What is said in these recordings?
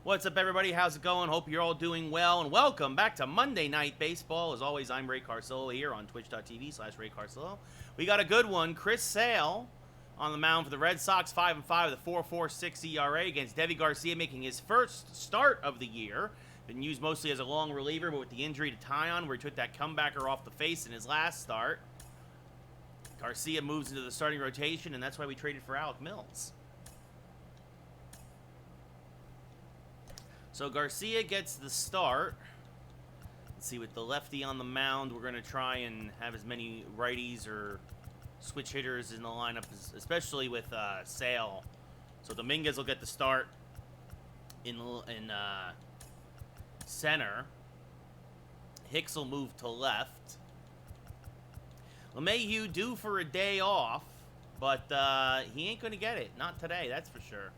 What's up, everybody? How's it going? Hope you're all doing well, and welcome back to Monday Night Baseball. As always, I'm Ray Carcillo here on twitch.tv/Ray Carcillo. We got a good one. Chris Sale on the mound for the Red Sox, 5-5 with a 4.46 ERA against Deivi Garcia, making his first start of the year. Been used mostly as a long reliever, but with the injury to Tyon, where he took that comebacker off the face in his last start, Garcia moves into the starting rotation, and that's why we traded for Alec Mills. So Garcia gets the start. Let's see, with the lefty on the mound, we're going to try and have as many righties or switch hitters in the lineup, especially with Sale. So Dominguez will get the start in center. Hicks will move to left. LeMahieu due for a day off, but he ain't going to get it. Not today, that's for sure.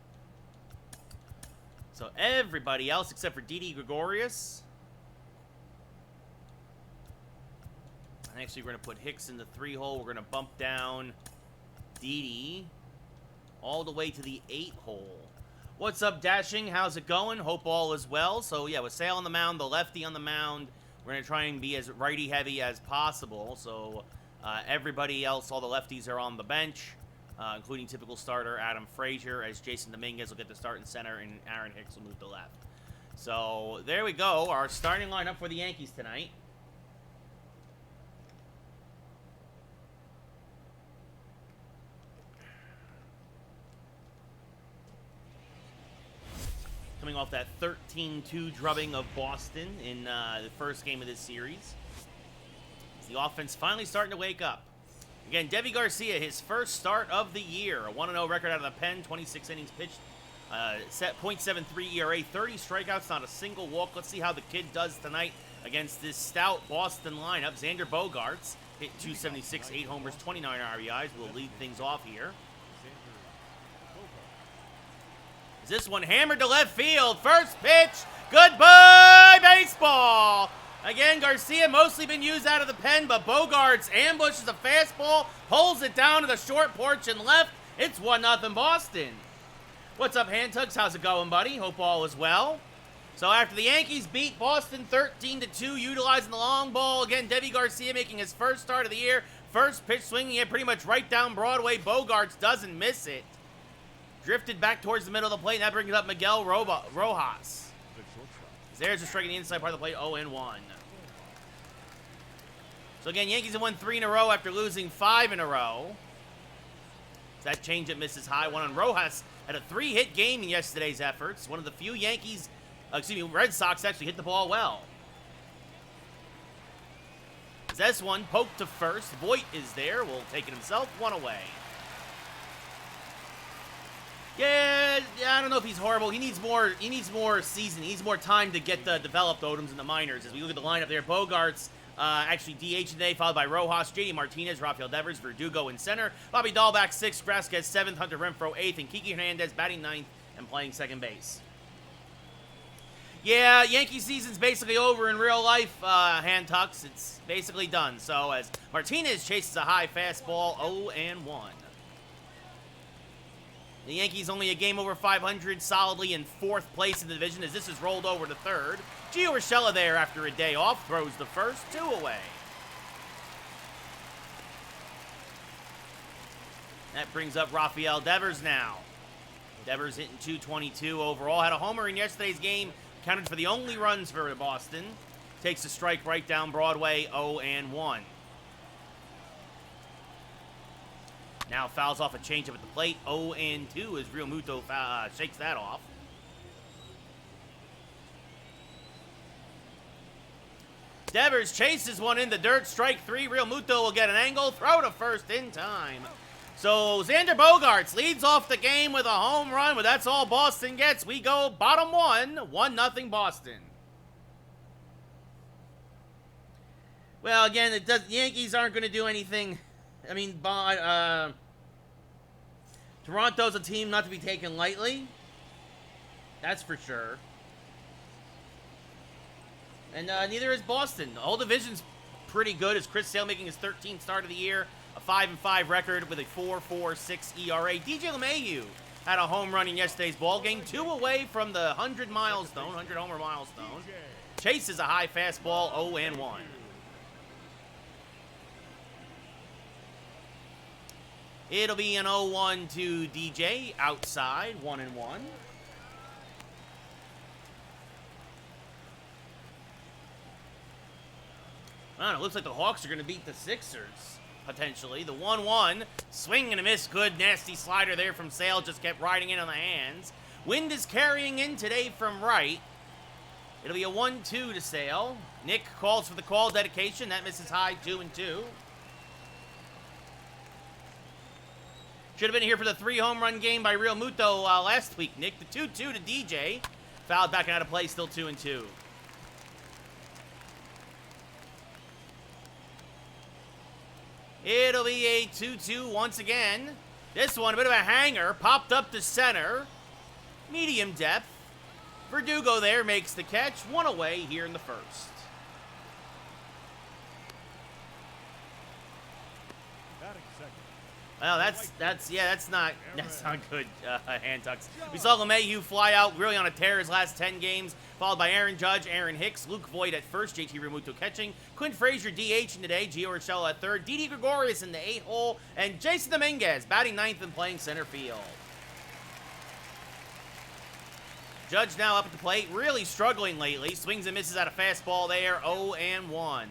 So everybody else except for Didi Gregorius. And actually, we're going to put Hicks in the 3-hole. We're going to bump down Didi all the way to the 8-hole. What's up, Dashing? How's it going? Hope all is well. So, yeah, with Sale on the mound, the lefty on the mound, we're going to try and be as righty-heavy as possible. So, everybody else, all the lefties are on the bench, including typical starter Adam Frazier, as Jason Dominguez will get the start in center, and Aaron Hicks will move to left. So, there we go. Our starting lineup for the Yankees tonight. Coming off that 13-2 drubbing of Boston in the first game of this series. The offense finally starting to wake up. Again, Deivi Garcia, his first start of the year. A 1-0 record out of the pen, 26 innings pitched, set .73 ERA, 30 strikeouts, not a single walk. Let's see how the kid does tonight against this stout Boston lineup. Xander Bogaerts hit .276, 8 homers, 29 RBIs. Will lead things off here. This one hammered to left field. First pitch. Goodbye, baseball. Again, Garcia mostly been used out of the pen, but Bogaerts ambushes a fastball, pulls it down to the short porch and left. It's 1-0 Boston. What's up, Hand Tugs? How's it going, buddy? Hope all is well. So after the Yankees beat Boston 13-2, utilizing the long ball, again, Deivi Garcia making his first start of the year. First pitch swinging it pretty much right down Broadway. Bogaerts doesn't miss it. Drifted back towards the middle of the plate, and that brings up Miguel Rojas. There's a strike in the inside part of the plate, 0-1. So again, Yankees have won 3 in a row after losing 5 in a row. That changeup misses high. One on Rojas. Had a 3-hit game in yesterday's efforts. One of the few Red Sox actually hit the ball well. As this one poked to first. Voit is there. Will take it himself. 1 away. Yeah, I don't know if he's horrible. He needs more season. He needs more time to get the developed Odoms in the minors. As we look at the lineup there, Bogaerts actually DH today, followed by Rojas, JD Martinez, Rafael Devers, Verdugo in center, Bobby Dahlback 6th, Grasquez 7th, Hunter Renfroe 8th, and Kiki Hernandez batting 9th and playing second base. Yeah, Yankee season's basically over in real life, Hand Tucks. It's basically done. So as Martinez chases a high fastball, 0-1. The Yankees only a game over 500, solidly in 4th place in the division as this is rolled over to 3rd. Gio Urshela there after a day off, throws the first, 2 away. That brings up Rafael Devers now. Devers hitting .222 overall. Had a homer in yesterday's game, counted for the only runs for Boston. Takes a strike right down Broadway, 0-1. Now fouls off a changeup at the plate, 0-2 as Real Muto shakes that off. Devers chases one in the dirt, strike 3. Real Muto will get an angle, throw to first in time. So Xander Bogaerts leads off the game with a home run, but that's all Boston gets. We go bottom 1-0 Boston. Well, again, the Yankees aren't going to do anything. I mean, Toronto's a team not to be taken lightly. That's for sure. And neither is Boston. The whole division's pretty good as Chris Sale making his 13th start of the year. A 5-5 record with a 4.46 ERA. DJ LeMahieu had a home run in yesterday's ball game. 2 away from the 100 milestone, 100 homer milestone. Chases a high fastball, 0-1. It'll be an 0-1 to DJ outside, 1-1. I don't know, it looks like the Hawks are going to beat the Sixers, potentially. The 1-1, swing and a miss, good, nasty slider there from Sale, just kept riding in on the hands. Wind is carrying in today from right. It'll be a 1-2 to Sale. Nick calls for the call dedication, that misses high, 2-2. Should have been here for the 3 home run game by Real Muto last week, Nick. The 2-2 to DJ. Fouled back and out of play, still 2-2. It'll be a 2-2 once again. This one, a bit of a hanger. Popped up to center. Medium depth. Verdugo there makes the catch. 1 away here in the first. Well, that's not good, hand tucks. We saw LeMahieu fly out really on a tear his last 10 games, followed by Aaron Judge, Aaron Hicks, Luke Voigt at first, JT Realmuto catching, Quinn Frazier DH today, Gio Urshela at third, Didi Gregorius in the 8-hole, and Jason Dominguez batting ninth and playing center field. Judge now up at the plate, really struggling lately, swings and misses at a fastball there, 0-1.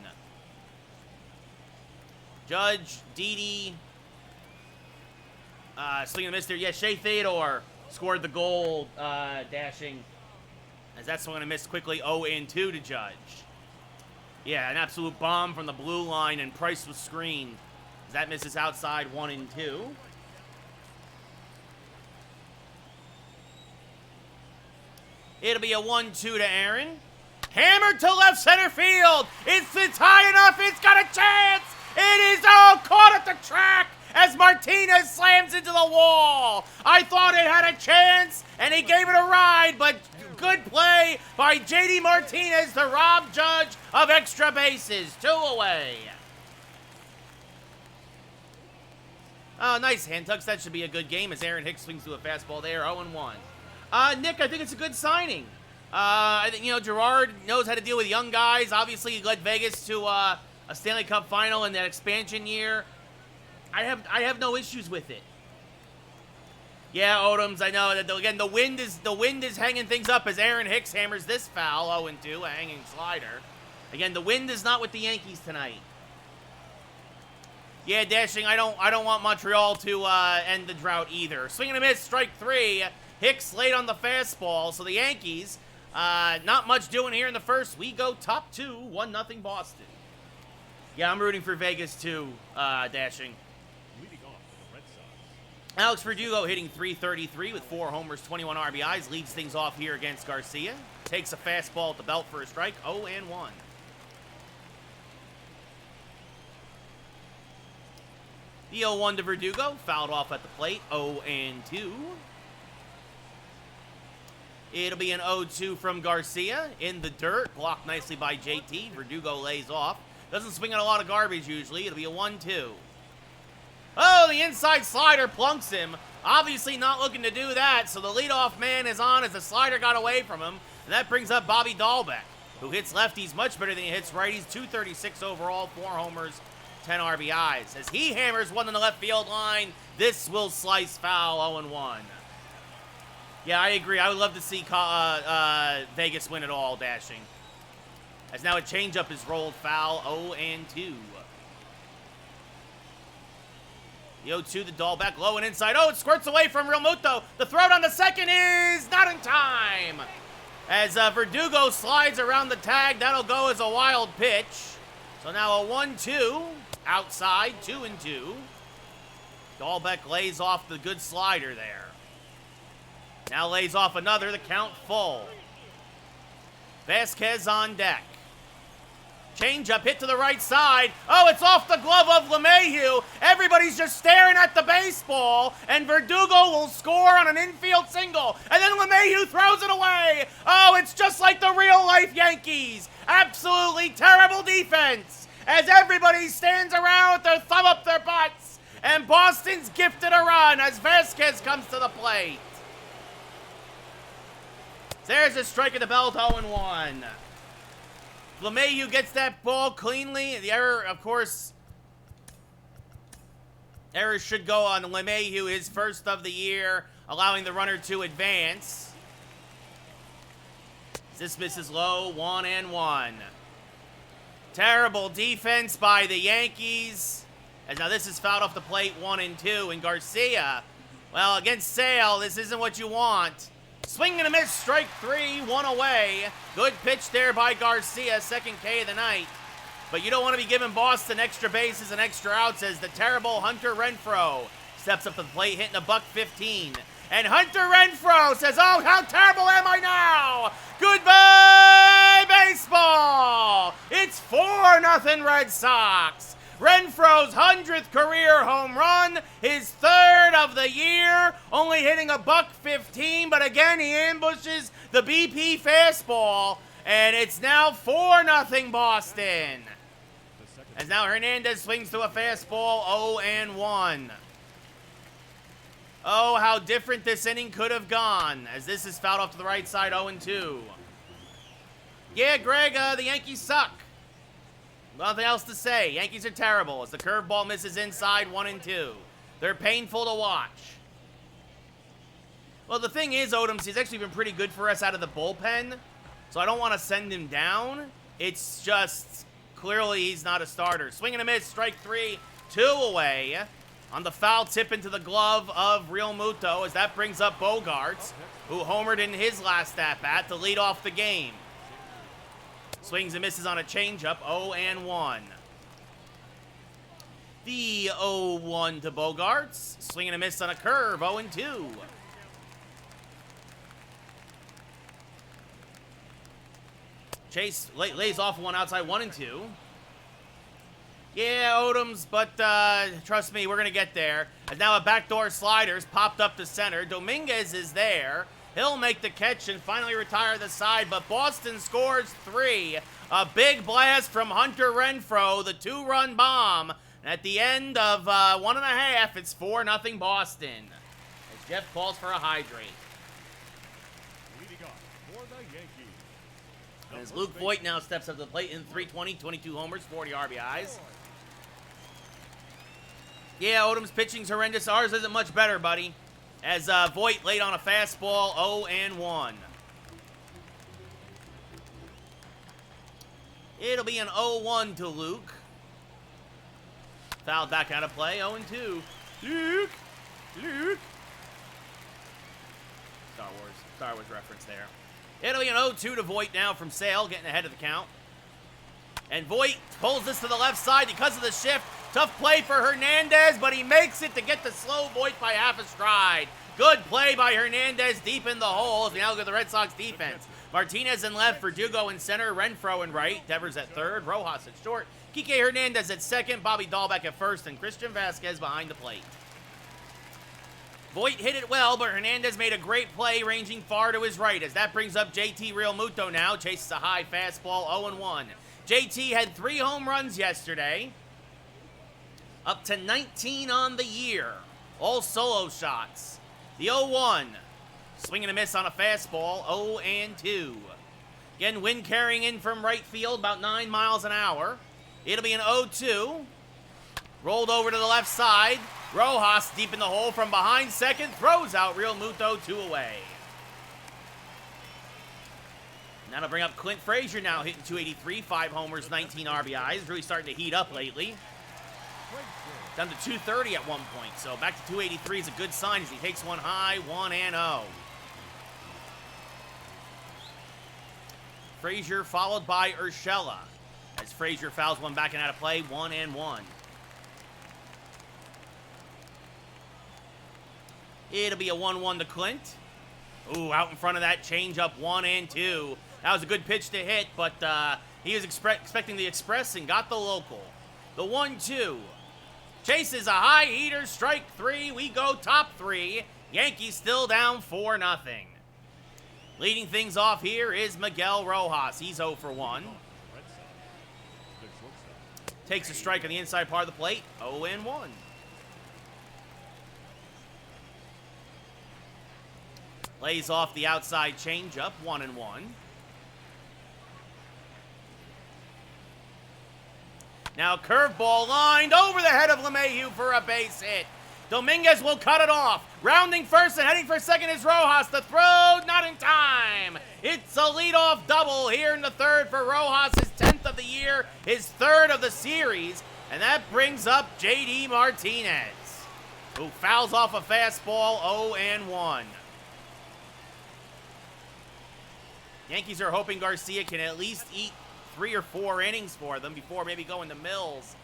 Judge, Didi, swing and miss there. Yeah, Shea Theodore scored the goal, dashing. As that swing and miss quickly, 0-2 to Judge. Yeah, an absolute bomb from the blue line, and Price was screened. As that misses outside, 1-2. It'll be a 1-2 to Aaron. Hammered to left center field. It's high enough. It's got a chance. It is caught at the track as Martinez slams into the wall. I thought it had a chance, and he gave it a ride, but good play by J.D. Martinez to rob Judge of extra bases. 2 away. Oh, nice hand tucks. That should be a good game as Aaron Hicks swings to a fastball there. 0-1. Nick, I think it's a good signing. I think, Gerard knows how to deal with young guys. Obviously, he led Vegas to a Stanley Cup final in that expansion year. I have no issues with it. Yeah, Odoms, I know that again the wind is hanging things up as Aaron Hicks hammers this foul, 0-2, a hanging slider. Again, the wind is not with the Yankees tonight. Yeah, dashing. I don't want Montreal to end the drought either. Swing and a miss, strike 3. Hicks late on the fastball, so the Yankees not much doing here in the first. We go top 2, 1-0 Boston. Yeah, I'm rooting for Vegas too, dashing. Alex Verdugo hitting .333 with 4 homers, 21 RBIs. Leads things off here against Garcia. Takes a fastball at the belt for a strike. 0-1. The 0-1 to Verdugo. Fouled off at the plate. 0-2. It'll be an 0-2 from Garcia. In the dirt. Blocked nicely by JT. Verdugo lays off. Doesn't swing on a lot of garbage usually. It'll be a 1-2. Oh, the inside slider plunks him. Obviously not looking to do that, so the leadoff man is on as the slider got away from him. And that brings up Bobby Dahlbeck, who hits lefties much better than he hits righties. 236 overall, 4 homers, 10 RBIs. As he hammers one on the left field line, this will slice foul, 0-1. Yeah, I agree. I would love to see Vegas win it all, dashing. As now a changeup is rolled foul, 0-2. The 0-2, the Dahlbeck, low and inside. Oh, it squirts away from Realmuto. The throw down to second is not in time. As Verdugo slides around the tag, that'll go as a wild pitch. So now a 1-2, outside, 2-2. Dahlbeck lays off the good slider there. Now lays off another, the count full. Vasquez on deck. Changeup hit to the right side. Oh, it's off the glove of LeMahieu. Everybody's just staring at the baseball, and Verdugo will score on an infield single. And then LeMahieu throws it away. Oh, it's just like the real-life Yankees. Absolutely terrible defense. as everybody stands around with their thumb up their butts. And Boston's gifted a run as Vasquez comes to the plate. There's a strike at the belt, 0-1. LeMahieu gets that ball cleanly. The error, of course, error should go on LeMahieu, his first of the year, allowing the runner to advance. This misses low, 1-1. Terrible defense by the Yankees. As now this is fouled off the plate, 1-2. And Garcia, well, against Sale, this isn't what you want. Swing and a miss, strike 3, 1 away. Good pitch there by Garcia, second K of the night. But you don't want to be giving Boston extra bases and extra outs as the terrible Hunter Renfroe steps up to the plate, hitting a $115. And Hunter Renfroe says, oh, how terrible am I now? Goodbye, baseball! It's 4-0 Red Sox. Renfroe's 100th career home run, his 3rd of the year, only hitting a $115, but again, he ambushes the BP fastball, and it's now 4-0 Boston. As now Hernandez swings to a fastball, 0-1. Oh, how different this inning could have gone, as this is fouled off to the right side, 0-2. Yeah, Greg, the Yankees suck. Nothing else to say. Yankees are terrible as the curveball misses inside, 1-2. They're painful to watch. Well, the thing is, Odoms, he's actually been pretty good for us out of the bullpen, so I don't want to send him down. It's just, clearly he's not a starter. Swing and a miss, strike 3, 2 away. On the foul tip into the glove of Real Muto, as that brings up Bogaerts, who homered in his last at-bat to lead off the game. Swings and misses on a changeup, 0-1. The 0-1 to Bogaerts. Swing and a miss on a curve, 0-2. Chase lays off one outside, 1-2. Yeah, Odoms, but trust me, we're going to get there. And now a backdoor slider's popped up to center. Dominguez is there. He'll make the catch and finally retire the side, but Boston scores 3. A big blast from Hunter Renfroe, the 2-run bomb. And at the end of 1.5, it's 4-0 Boston. As Jeff calls for a hydrate. As Luke Voit now steps up to the plate in 320, 22 homers, 40 RBIs. Yeah, Odom's pitching's horrendous. Ours isn't much better, buddy. As Voit laid on a fastball, 0-1. It'll be an 0-1 to Luke. Fouled back out of play, 0-2. Luke! Star Wars reference there. It'll be an 0-2 to Voit now from Sale, getting ahead of the count. And Voit pulls this to the left side because of the shift. Tough play for Hernandez, but he makes it to get the slow Voit by half a stride. Good play by Hernandez deep in the hole as we now look at the Red Sox defense. Martinez in left, Verdugo in center, Renfroe in right, Devers at third, Rojas at short, Kike Hernandez at second, Bobby Dahlbeck at first, and Christian Vasquez behind the plate. Voit hit it well, but Hernandez made a great play ranging far to his right as that brings up JT Realmuto now, chases a high fastball, 0-1. JT had 3 home runs yesterday, up to 19 on the year, all solo shots. The 0-1, swing and a miss on a fastball, 0-2. Again, wind carrying in from right field, about 9 miles an hour. It'll be an 0-2. Rolled over to the left side. Rojas deep in the hole from behind second, throws out Realmuto, 2 away. And that'll bring up Clint Frazier now, hitting 283, 5 homers, 19 RBIs. Really starting to heat up lately. Down to 230 at one point, so back to 283 is a good sign as he takes one high, 1-0. Frazier followed by Urshela as Frazier fouls one back and out of play, 1-1. It'll be a 1-1 to Clint. Ooh, out in front of that changeup, 1-2. That was a good pitch to hit, but he was expecting the express and got the local. The 1-2. Chases a high heater, strike 3. We go top 3. Yankees still down 4-0. Leading things off here is Miguel Rojas. He's 0 for 1. Takes a strike on the inside part of the plate. 0-1. Lays off the outside changeup. 1-1. Now curveball lined over the head of LeMahieu for a base hit. Dominguez will cut it off. Rounding first and heading for second is Rojas. The throw, not in time. It's a leadoff double here in the third for Rojas, his 10th of the year, his 3rd of the series. And that brings up J.D. Martinez, who fouls off a fastball. 0-1. Yankees are hoping Garcia can at least eat 3 or 4 innings for them before maybe going to Mills.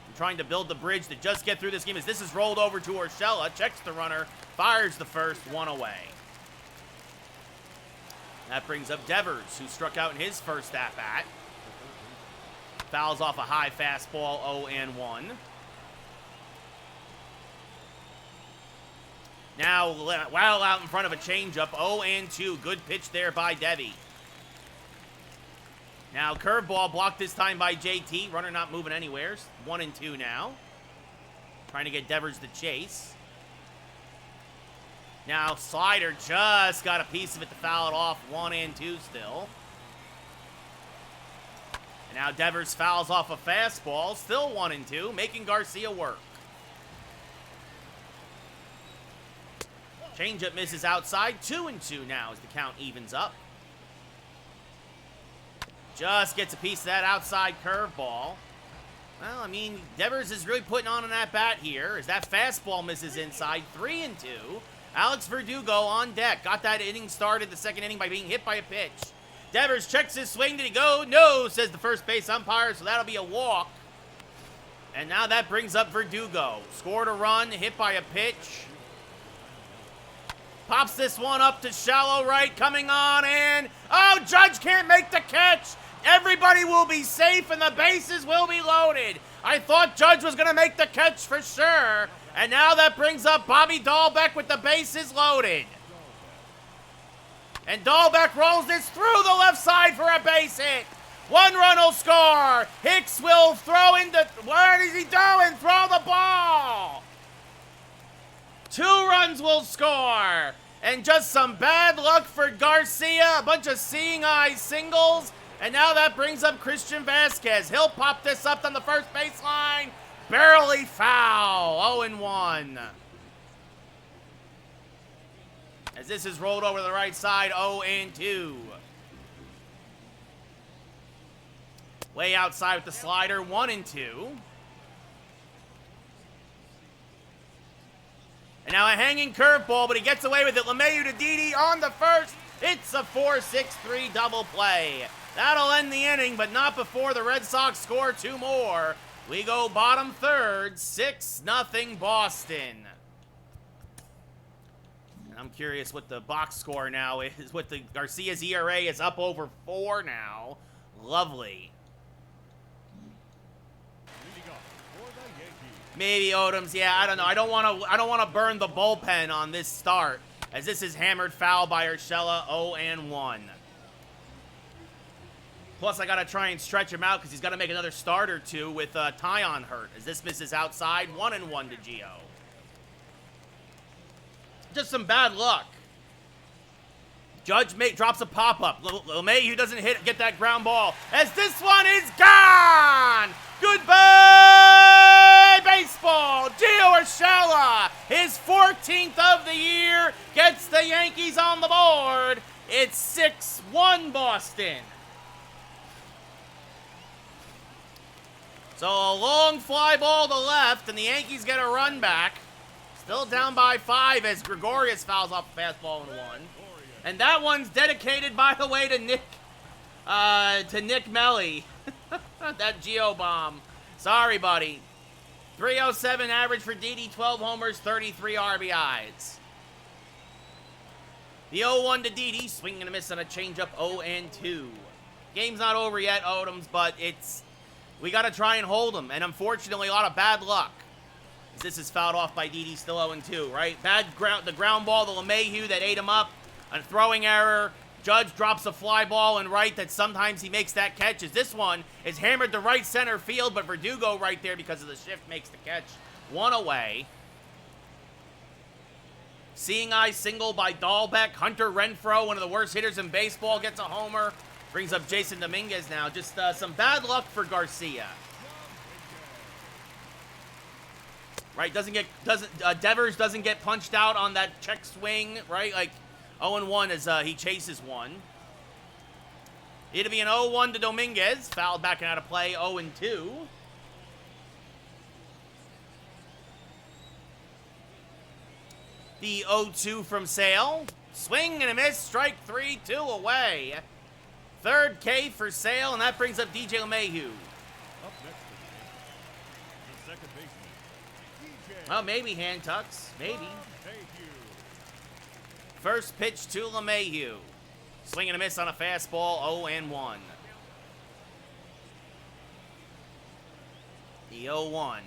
And trying to build the bridge to just get through this game as this is rolled over to Urshela. Checks the runner, fires the first, 1 away. That brings up Devers, who struck out in his first at-bat. Fouls off a high fastball. 0-1. Now, well out in front of a changeup. 0-2. Good pitch there by Deivi. Now, curveball blocked this time by JT. Runner not moving anywhere. 1-2 now. Trying to get Devers to chase. Now, slider just got a piece of it to foul it off. 1-2 still. And now Devers fouls off a fastball. Still 1-2, making Garcia work. Changeup misses outside. 2-2 now as the count evens up. Just gets a piece of that outside curveball. Well, I mean, Devers is really putting on an at-bat here as that fastball misses inside. 3-2. Alex Verdugo on deck. Got that inning started, the second inning, by being hit by a pitch. Devers checks his swing. Did he go? No, says the first base umpire, so that'll be a walk. And now that brings up Verdugo. Scored a run, hit by a pitch. Pops this one up to shallow right, coming on, and oh, Judge can't make the catch. Everybody will be safe, and the bases will be loaded. I thought Judge was going to make the catch for sure, and now that brings up Bobby Dahlbeck with the bases loaded. And Dahlbeck rolls this through the left side for a base hit. 1 run will score. Hicks will throw into, what is he doing? Throw the ball. 2 runs will score. And just some bad luck for Garcia. A bunch of seeing eye singles. And now that brings up Christian Vasquez. He'll pop this up on the first baseline. Barely foul. 0-1. As this is rolled over to the right side. 0-2. Way outside with the slider. 1-2. And now a hanging curveball, but he gets away with it. LeMahieu to Didi on the first. It's a 4-6-3 double play. That'll end the inning, but not before the Red Sox score 2 more. We go bottom third, 6-0 Boston. And I'm curious what the box score now is. What the Garcia's ERA is up over 4 now. Lovely. Maybe Odoms, yeah, I don't know. I don't want to burn the bullpen on this start, as this is hammered foul by Urshela. 0-1. Plus, I gotta try and stretch him out because he's got to make another start or 2 with Tyon hurt. As this misses outside, 1-1 to Gio. Just some bad luck. Judge drops a pop-up. LeMahieu doesn't get that ground ball. As this one is gone! Goodbye, baseball! Gio Urshela, his 14th of the year, gets the Yankees on the board. It's 6-1 Boston. So a long fly ball to left, and the Yankees get a run back. Still down by 5 as Gregorius fouls off a fastball in 1. And that one's dedicated, by the way, to Nick Melly. That Geo bomb. Sorry, buddy. 307 average for Didi, 12 homers, 33 RBIs. The 0-1 to Didi, swinging and a miss on a changeup, 0-2. Game's not over yet, Odoms, but we got to try and hold them. And unfortunately, a lot of bad luck. This is fouled off by Didi, still 0-2, right? The ground ball to LeMahieu that ate him up. A throwing error. Judge drops a fly ball in right that sometimes he makes that catch. As this one is hammered to right center field, but Verdugo right there because of the shift makes the catch. One away. Seeing eye single by Dahlbeck. Hunter Renfroe, one of the worst hitters in baseball, gets a homer. Brings up Jason Dominguez now. Just some bad luck for Garcia. Right, Devers doesn't get punched out on that check swing, right? Like 0-1 as he chases one. It'll be an 0-1 to Dominguez. Fouled back and out of play, 0-2. The 0-2 from Sale. Swing and a miss, strike 3, 2 away. Third K for Sale, and that brings up DJ LeMahieu. Up next for the Yanks, the second baseman, DJ. Oh, maybe hand tucks. Maybe. First pitch to LeMahieu. Swing and a miss on a fastball, 0-1. The 0-1.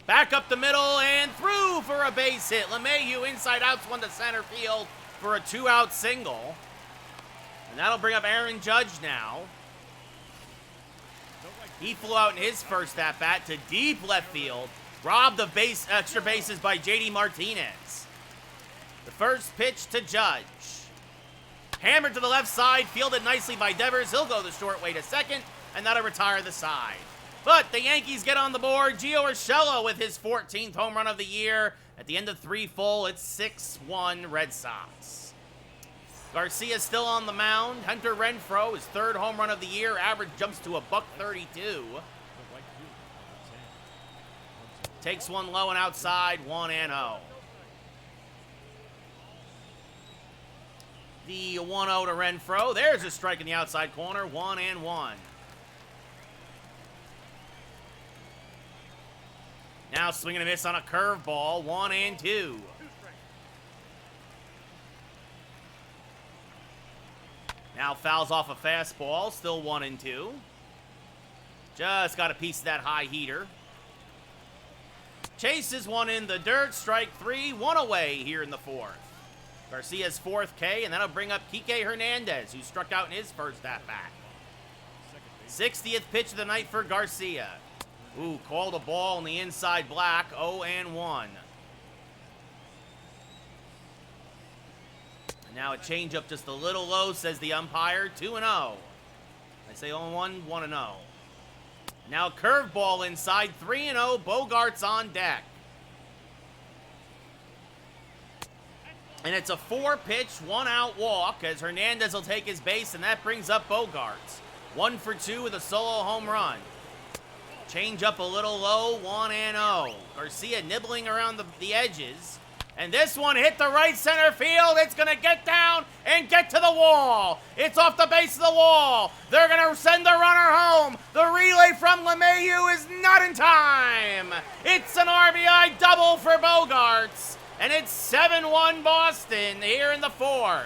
Back up the middle and through for a base hit. LeMahieu inside outs one to center field for a 2-out single. And that'll bring up Aaron Judge now. He flew out in his first at-bat to deep left field. Robbed of extra bases by JD Martinez. The first pitch to Judge. Hammered to the left side, fielded nicely by Devers. He'll go the short way to second, and that'll retire the side. But the Yankees get on the board. Gio Urshela with his 14th home run of the year. At the end of 3 full, it's 6-1 Red Sox. Garcia still on the mound. Hunter Renfroe, his 3rd home run of the year. Average jumps to a $132. Takes one low and outside, 1-0. The 1-0 to Renfroe. There's a strike in the outside corner, 1-1. Now swinging a miss on a curveball, 1-2. Now fouls off a fastball, still 1-2. Just got a piece of that high heater. Chases one in the dirt, strike 3, 1 away here in the 4th. Garcia's 4th K, and that'll bring up Kike Hernandez, who struck out in his first at-bat. 60th pitch of the night for Garcia. Ooh, called a ball on the inside black, 0-1. And now a changeup just a little low, says the umpire, 2-0. I say 0-1, 1-0. Now curveball inside, 3-0, Bogarts on deck. And it's a 4-pitch, 1-out walk as Hernandez will take his base, and that brings up Bogarts. 1 for 2 with a solo home run. Change up a little low, 1-0. Garcia nibbling around the edges. And this one hit the right center field. It's going to get down and get to the wall. It's off the base of the wall. They're going to send the runner home. The relay from LeMahieu is not in time. It's an RBI double for Bogarts. And it's 7-1 Boston here in the 4th.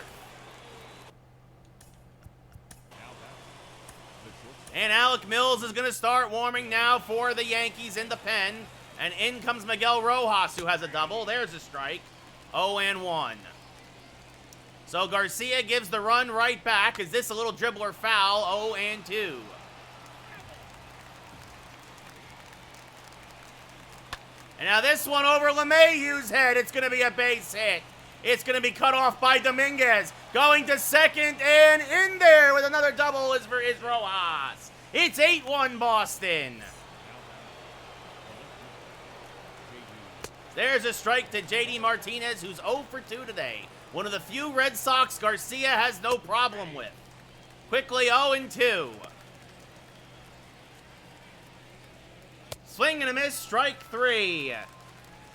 And Alec Mills is going to start warming now for the Yankees in the pen. And in comes Miguel Rojas, who has a double. There's a strike. 0-1. So Garcia gives the run right back. Is this a little dribbler foul? 0-2. And now this one over LeMahieu's head. It's going to be a base hit. It's going to be cut off by Dominguez. Going to second, and in there with another double is Rojas. It's 8-1 Boston. There's a strike to JD Martinez, who's 0 for 2 today. One of the few Red Sox Garcia has no problem with. Quickly 0-2. Swing and a miss, strike 3.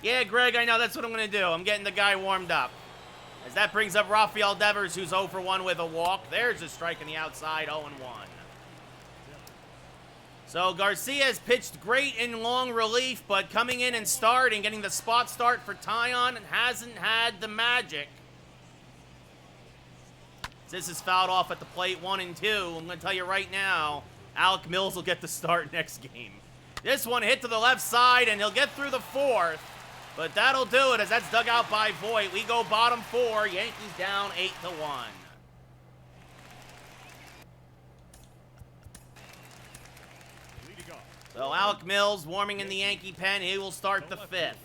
Yeah, Greg, I know that's what I'm going to do. I'm getting the guy warmed up. As that brings up Rafael Devers, who's 0 for 1 with a walk. There's a strike on the outside, 0-1. So Garcia has pitched great in long relief, but coming in and starting, getting the spot start for Tyon, hasn't had the magic. This is fouled off at the plate, 1-2. I'm going to tell you right now, Alec Mills will get the start next game. This one hit to the left side, and he'll get through the 4th. But that'll do it, as that's dug out by Voit. We go bottom 4, Yankees down 8-1. So Alec Mills warming in the Yankee pen. He will start the 5th.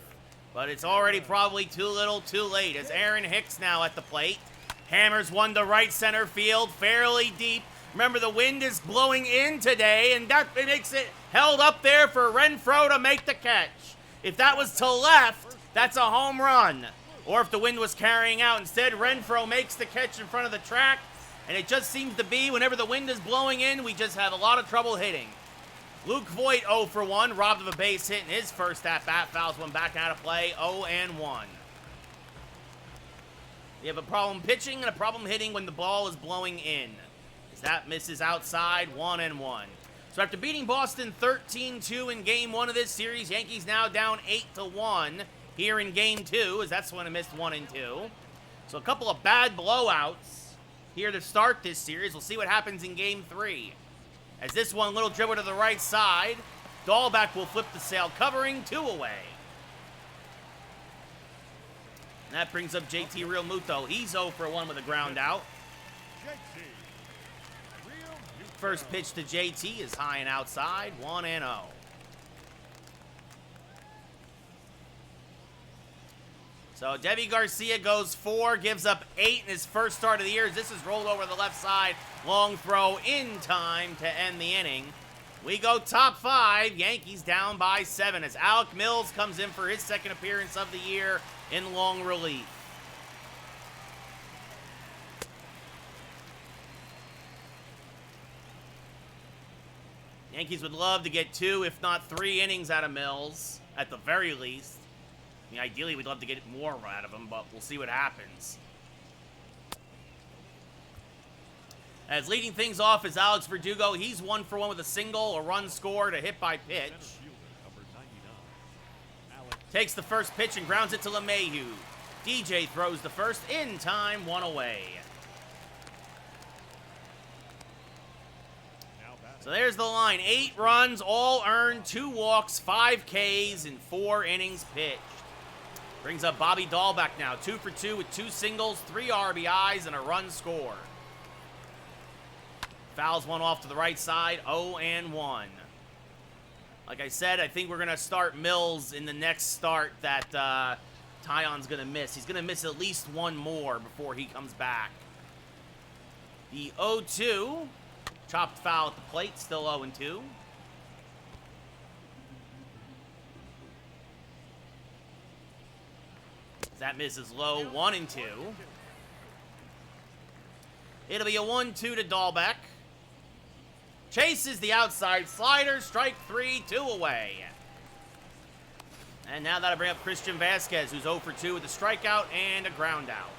But it's already probably too little too late as Aaron Hicks now at the plate. Hammers one to right center field, fairly deep. Remember, the wind is blowing in today, and that makes it held up there for Renfroe to make the catch. If that was to left, that's a home run. Or if the wind was carrying out, instead Renfroe makes the catch in front of the track, and it just seems to be whenever the wind is blowing in, we just have a lot of trouble hitting. Luke Voigt 0 for 1, robbed of a base hit in his first at-bat, fouls one back out of play, 0-1. We have a problem pitching and a problem hitting when the ball is blowing in. As that misses outside, 1-1. So after beating Boston 13-2 in Game 1 of this series, Yankees now down 8-1 here in Game 2, as that's when it missed 1 and 2. So a couple of bad blowouts here to start this series. We'll see what happens in Game 3. As this one, little dribble to the right side. Dahlbeck will flip the sail, covering 2 away. And that brings up JT Realmuto. He's 0 for 1 with a ground out. First pitch to JT is high and outside, 1-0. So Deivi Garcia goes 4, gives up 8 in his first start of the year. This is rolled over the left side. Long throw in time to end the inning. We go top 5. Yankees down by 7 as Alec Mills comes in for his second appearance of the year in long relief. Yankees would love to get 2, if not 3 innings out of Mills, at the very least. I mean, ideally, we'd love to get more out of him, but we'll see what happens. As leading things off is Alex Verdugo. He's 1 for 1 with a single, a run scored, a hit by pitch. Takes the first pitch and grounds it to LeMahieu. DJ throws the first in time, 1 away. So there's the line. 8 runs, all earned, 2 walks, 5 Ks in 4 innings pitched. Brings up Bobby Dahlbeck now. 2 for 2 with 2 singles, 3 RBIs, and a run score. Fouls one off to the right side, 0-1. Like I said, I think we're going to start Mills in the next start that Taillon's going to miss. He's going to miss at least 1 more before he comes back. The 0-2. Chopped foul at the plate, still 0-2. That misses low, 1-2. It'll be a 1-2 to Dahlbeck. Chases the outside slider, strike 3, 2 away. And now that'll bring up Christian Vasquez, who's 0 for 2 with a strikeout and a ground out.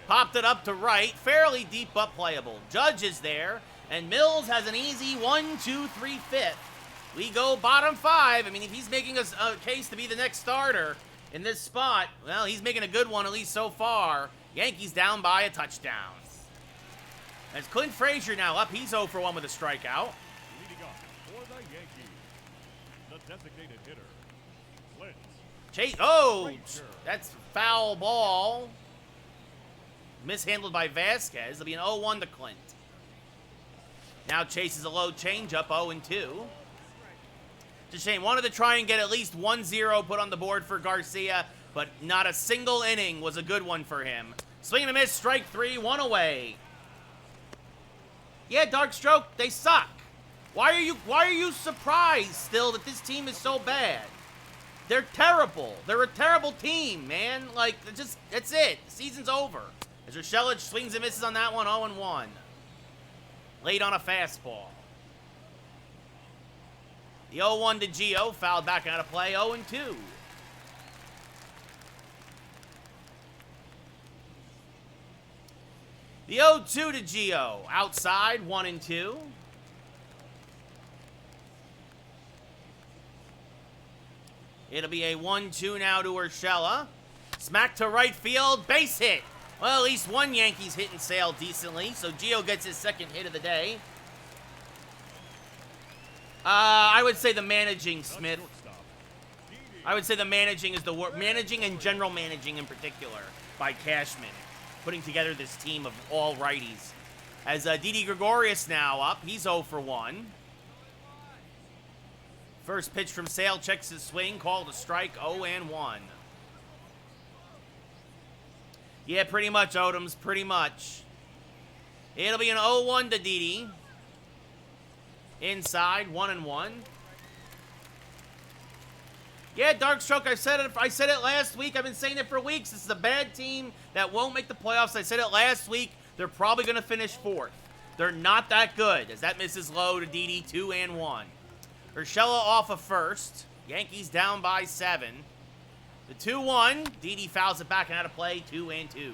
Popped it up to right, fairly deep but playable. Judge is there, and Mills has an easy 1-2-3 fifth. We go bottom 5. I mean, if he's making a case to be the next starter in this spot, well, he's making a good one, at least so far. Yankees down by a touchdown. As Clint Frazier now up, he's 0 for 1 with a strikeout. Leading off for the Yankees, the designated hitter, Clint. Chase, oh, that's foul ball. Mishandled by Vasquez. It'll be an 0-1 to Clint. Now chases a low changeup, 0-2. It's a shame. Wanted to try and get at least 1-0 put on the board for Garcia, but not a single inning was a good one for him. Swing and a miss, strike 3, 1 away. Yeah, Dark Stroke, they suck. Why are you surprised still that this team is so bad? They're terrible. They're a terrible team, man. Like, that's it. The season's over. As Urshela swings and misses on that one, 0-1. Late on a fastball. The 0-1 to Gio, fouled back out of play, 0-2. The 0-2 to Gio, outside, 1-2. It'll be a 1-2 now to Urshela. Smack to right field, base hit. Well, at least one Yankees hit and sailed decently, so Gio gets his second hit of the day. I would say the managing, Smith. I would say the managing is the work. Managing and general managing in particular by Cashman. Putting together this team of all righties. As Deivi Gregorius now up. He's 0 for 1. First pitch from Sale. Checks his swing. Called a strike. 0 and 1. Yeah, pretty much, Odoms. Pretty much. It'll be an 0-1 to Deivi. Inside. 1 and 1. Yeah, Darkstroke, I said it last week. I've been saying it for weeks. This is a bad team that won't make the playoffs. I said it last week. They're probably going to finish 4th. They're not that good, as that misses low to Deivi, 2 and 1. Urshela off of first. Yankees down by 7. The 2-1. Deivi fouls it back and out of play, 2 and 2.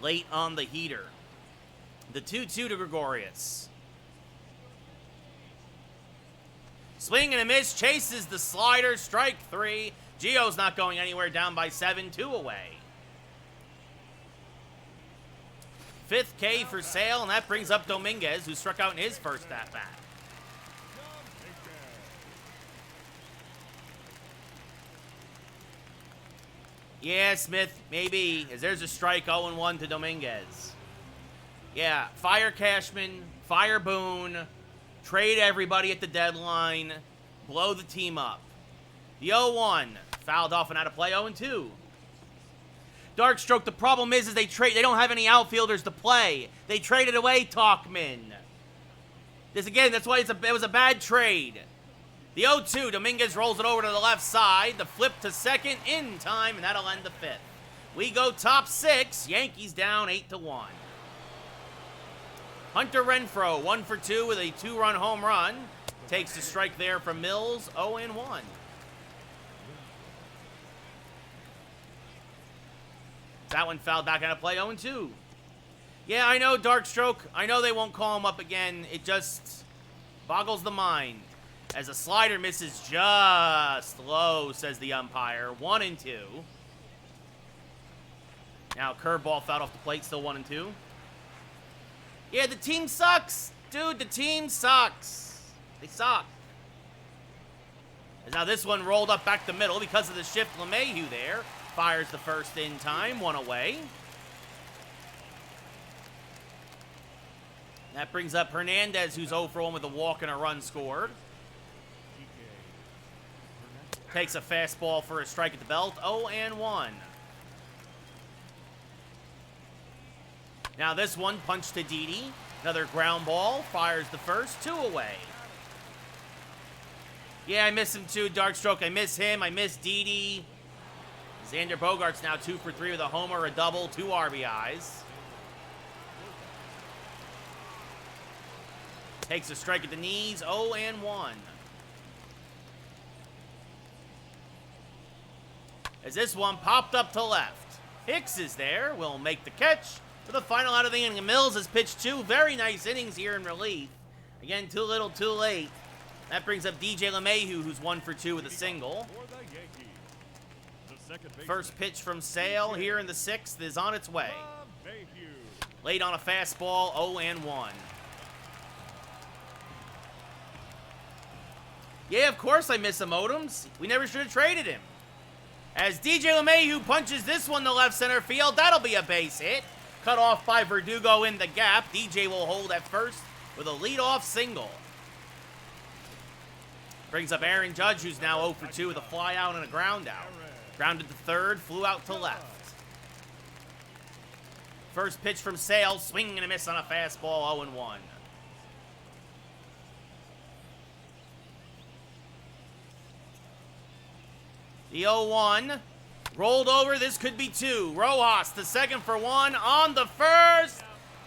Late on the heater. The 2-2 to Gregorius. Swing and a miss, chases the slider, strike 3. Gio's not going anywhere, down by 7, 2 away. 5th K for Sale, and that brings up Dominguez, who struck out in his first at-bat. Yeah, Smith, maybe, as there's a strike, 0-1 to Dominguez. Yeah, fire Cashman, fire Boone, trade everybody at the deadline, blow the team up. The 0-1, fouled off and out of play, 0-2. Darkstroke, the problem is they don't have any outfielders to play. They traded away Talkman. That's why it was a bad trade. The 0-2, Dominguez rolls it over to the left side. The flip to second in time, and that'll end the 5th. We go top 6. Yankees down 8-1. Hunter Renfroe, 1 for 2 with a 2-run home run. Takes the strike there from Mills, 0 and 1. That one fouled back out of play, 0 and 2. Yeah, I know, Darkstroke. I know they won't call him up again. It just boggles the mind. As a slider misses just low, says the umpire. 1 and 2. Now curveball fouled off the plate, still 1 and 2. Yeah, the team sucks. Dude, the team sucks. They suck. As now this one rolled up back the middle because of the shift. LeMahieu there. Fires the first in time, 1 away. That brings up Hernandez, who's 0 for 1 with a walk and a run scored. Takes a fastball for a strike at the belt, 0 and 1. Now this one, punch to Deivi. Another ground ball, fires the first, 2 away. Yeah, I miss him too, Darkstroke. I miss him, I miss Deivi. Xander Bogaerts now 2 for 3 with a homer, a double, 2 RBIs. Takes a strike at the knees, 0 and 1. As this one popped up to left. Hicks is there, will make the catch for the final out of the inning. Mills has pitched 2 very nice innings here in relief. Again, too little, too late. That brings up DJ LeMahieu, who's 1 for 2 with a single. First pitch from Sale here in the 6th is on its way. Late on a fastball, 0 and 1. Yeah, of course I miss him, Odoms. We never should have traded him. As DJ LeMahieu punches this one to left center field, that'll be a base hit. Cut off by Verdugo in the gap. DJ will hold at first with a leadoff single. Brings up Aaron Judge, who's now 0 for 2 with a fly out and a ground out. Grounded to third, flew out to left. First pitch from Sale, swing and a miss on a fastball, 0 and 1. The 0-1, rolled over, this could be 2. Rojas, the second for 1, on the first,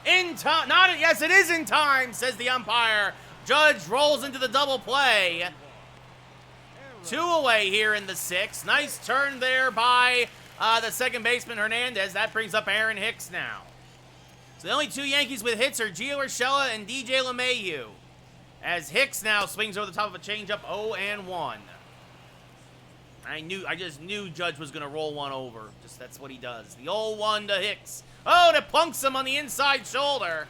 in time, yes it is in time, says the umpire. Judge rolls into the double play. 2 away here in the 6th. Nice turn there by the second baseman, Hernandez. That brings up Aaron Hicks now. So the only 2 Yankees with hits are Gio Urshela and DJ LeMahieu. As Hicks now swings over the top of a changeup, 0 and 1. I just knew Judge was going to roll one over. Just that's what he does. The 0-1 to Hicks. Oh, and it plunks him on the inside shoulder.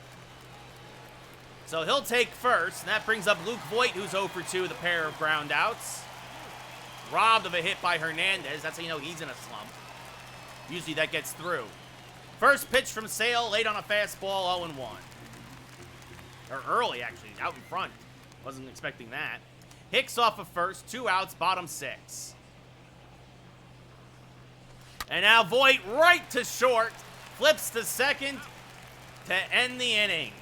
So he'll take first, and that brings up Luke Voigt, who's 0 for 2 with a pair of ground outs. Robbed of a hit by Hernandez. That's how you know he's in a slump. Usually that gets through. First pitch from Sale, late on a fastball, 0-1. Or early, actually, out in front. Wasn't expecting that. Hicks off of first, 2 outs, bottom 6. And now Voit right to short, flips to second to end the inning.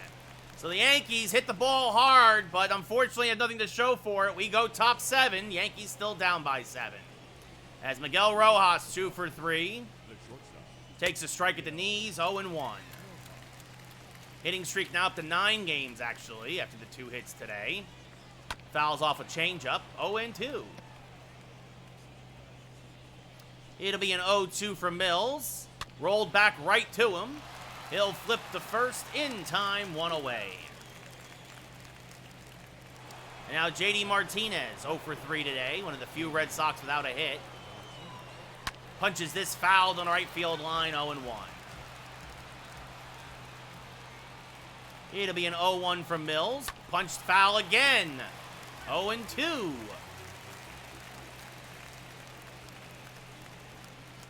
So the Yankees hit the ball hard, but unfortunately had nothing to show for it. We go top 7. Yankees still down by 7. As Miguel Rojas, 2 for 3. Takes a strike at the knees, 0-1. Hitting streak now up to 9 games, actually, after the 2 hits today. Fouls off a changeup, 0-2. It'll be an 0-2 from Mills. Rolled back right to him. He'll flip to first in time, 1 away. And now J.D. Martinez, 0 for 3 today. One of the few Red Sox without a hit. Punches this fouled on the right field line, 0-1. It'll be an 0-1 from Mills. Punched foul again, 0-2.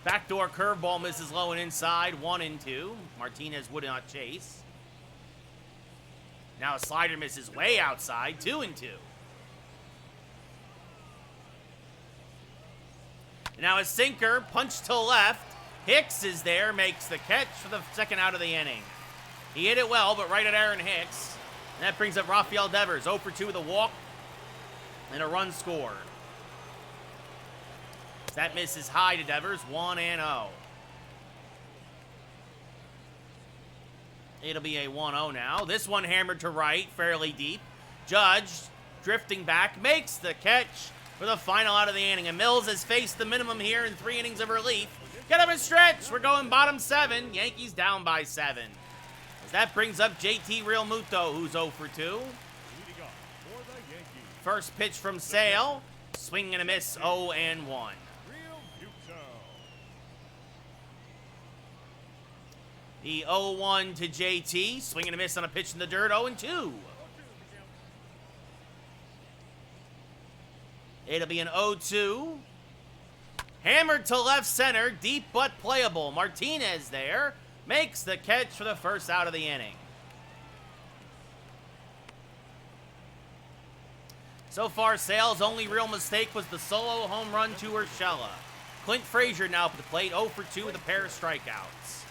Backdoor curveball misses low and inside, 1-2. Martinez would not chase. Now a slider misses way outside, 2-2. Now a sinker, punch to left. Hicks is there, makes the catch for the second out of the inning. He hit it well, but right at Aaron Hicks. And that brings up Rafael Devers, 0 for 2 with a walk and a run scored. That misses high to Devers, 1-0. It'll be a 1-0 now. This one hammered to right, fairly deep. Judge, drifting back, makes the catch for the final out of the inning. And Mills has faced the minimum here in 3 innings of relief. Get him a stretch. We're going bottom 7. Yankees down by 7. As that brings up JT Realmuto, who's 0 for 2. First pitch from Sale. Swing and a miss, 0-1. The 0-1 to JT. Swing and a miss on a pitch in the dirt, 0-2. It'll be an 0-2. Hammered to left center, deep but playable. Martinez there. Makes the catch for the first out of the inning. So far, Sale's only real mistake was the solo home run to Urshela. Clint Frazier now up at the plate, 0 for 2 with a pair of strikeouts.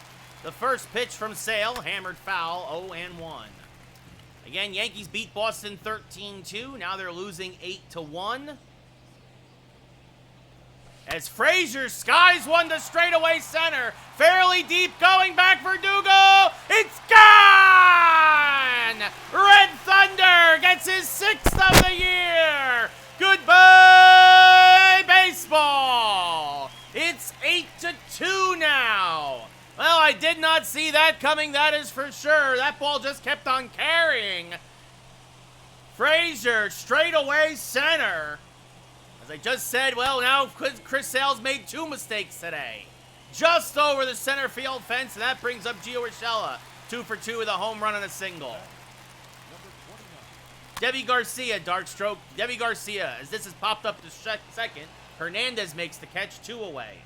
The first pitch from Sale, hammered foul, 0-1. Again, Yankees beat Boston 13-2. Now they're losing 8-1. As Frazier skies one to straightaway center. Fairly deep, going back Verdugo. It's gone! Red Thunder gets his 6th of the year. Goodbye, baseball. It's 8-2 now. Well, I did not see that coming, that is for sure. That ball just kept on carrying. Frazier, straightaway center. As I just said, well, now Chris Sale's made 2 mistakes today. Just over the center field fence, and that brings up Gio Urshela. 2 for 2 with a home run and a single. Deivi Garcia, dark stroke. Deivi Garcia, as this has popped up to second. Hernandez makes the catch, 2 away.